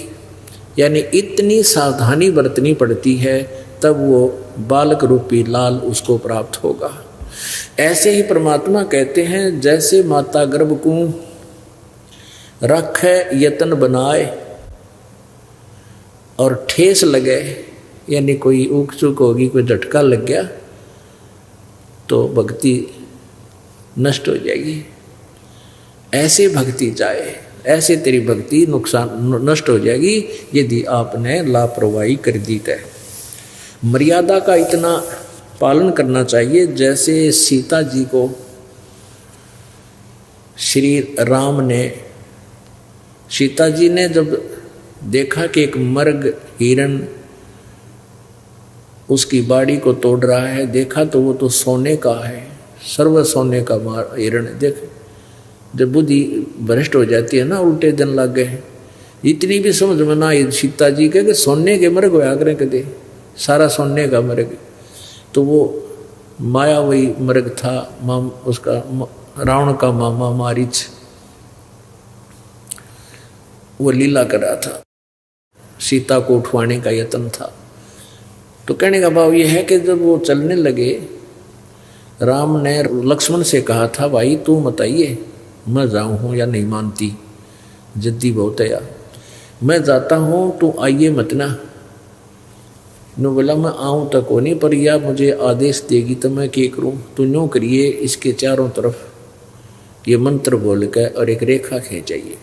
यानी इतनी सावधानी बरतनी पड़ती है, तब वो बालक रूपी लाल उसको प्राप्त होगा। ऐसे ही परमात्मा कहते हैं, जैसे माता गर्भ को रखे यतन बनाए और ठेस लगे, यानी कोई ऊक चूक होगी, कोई झटका लग गया तो भक्ति नष्ट हो जाएगी। ऐसे भक्ति जाए, ऐसे तेरी भक्ति नुकसान नष्ट हो जाएगी यदि आपने लापरवाही कर दी है। मर्यादा का इतना पालन करना चाहिए, जैसे सीता जी को श्री राम ने, सीता जी ने जब देखा कि एक मर्ग हिरण उसकी बाड़ी को तोड़ रहा है, देखा तो वो तो सोने का है, सर्व सोने का हिरण। देख जब बुद्धि भ्रष्ट हो जाती है ना, उल्टे दिन लग गए, इतनी भी समझ में ना आई सीता जी के सोने के मर्ग होया करें कदे, सारा सोने का मर्ग। तो वो माया वही मर्ग था, उसका रावण का मामा मारीच, वो लीला कर रहा था, सीता को उठवाने का यत्न था। तो कहने का भाव यह है कि जब वो चलने लगे, राम ने लक्ष्मण से कहा था, भाई तू बताइए मैं जाऊँ हूँ या नहीं मानती, जद्दी बहुत है यार, मैं जाता हूँ तू आइए मत ना। नो बोला मैं आऊँ तक हो नहीं, पर या मुझे आदेश देगी तो मैं क्या करूँ, तो यूँ करिए इसके चारों तरफ ये मंत्र बोल कर और एक रेखा खींचाइए।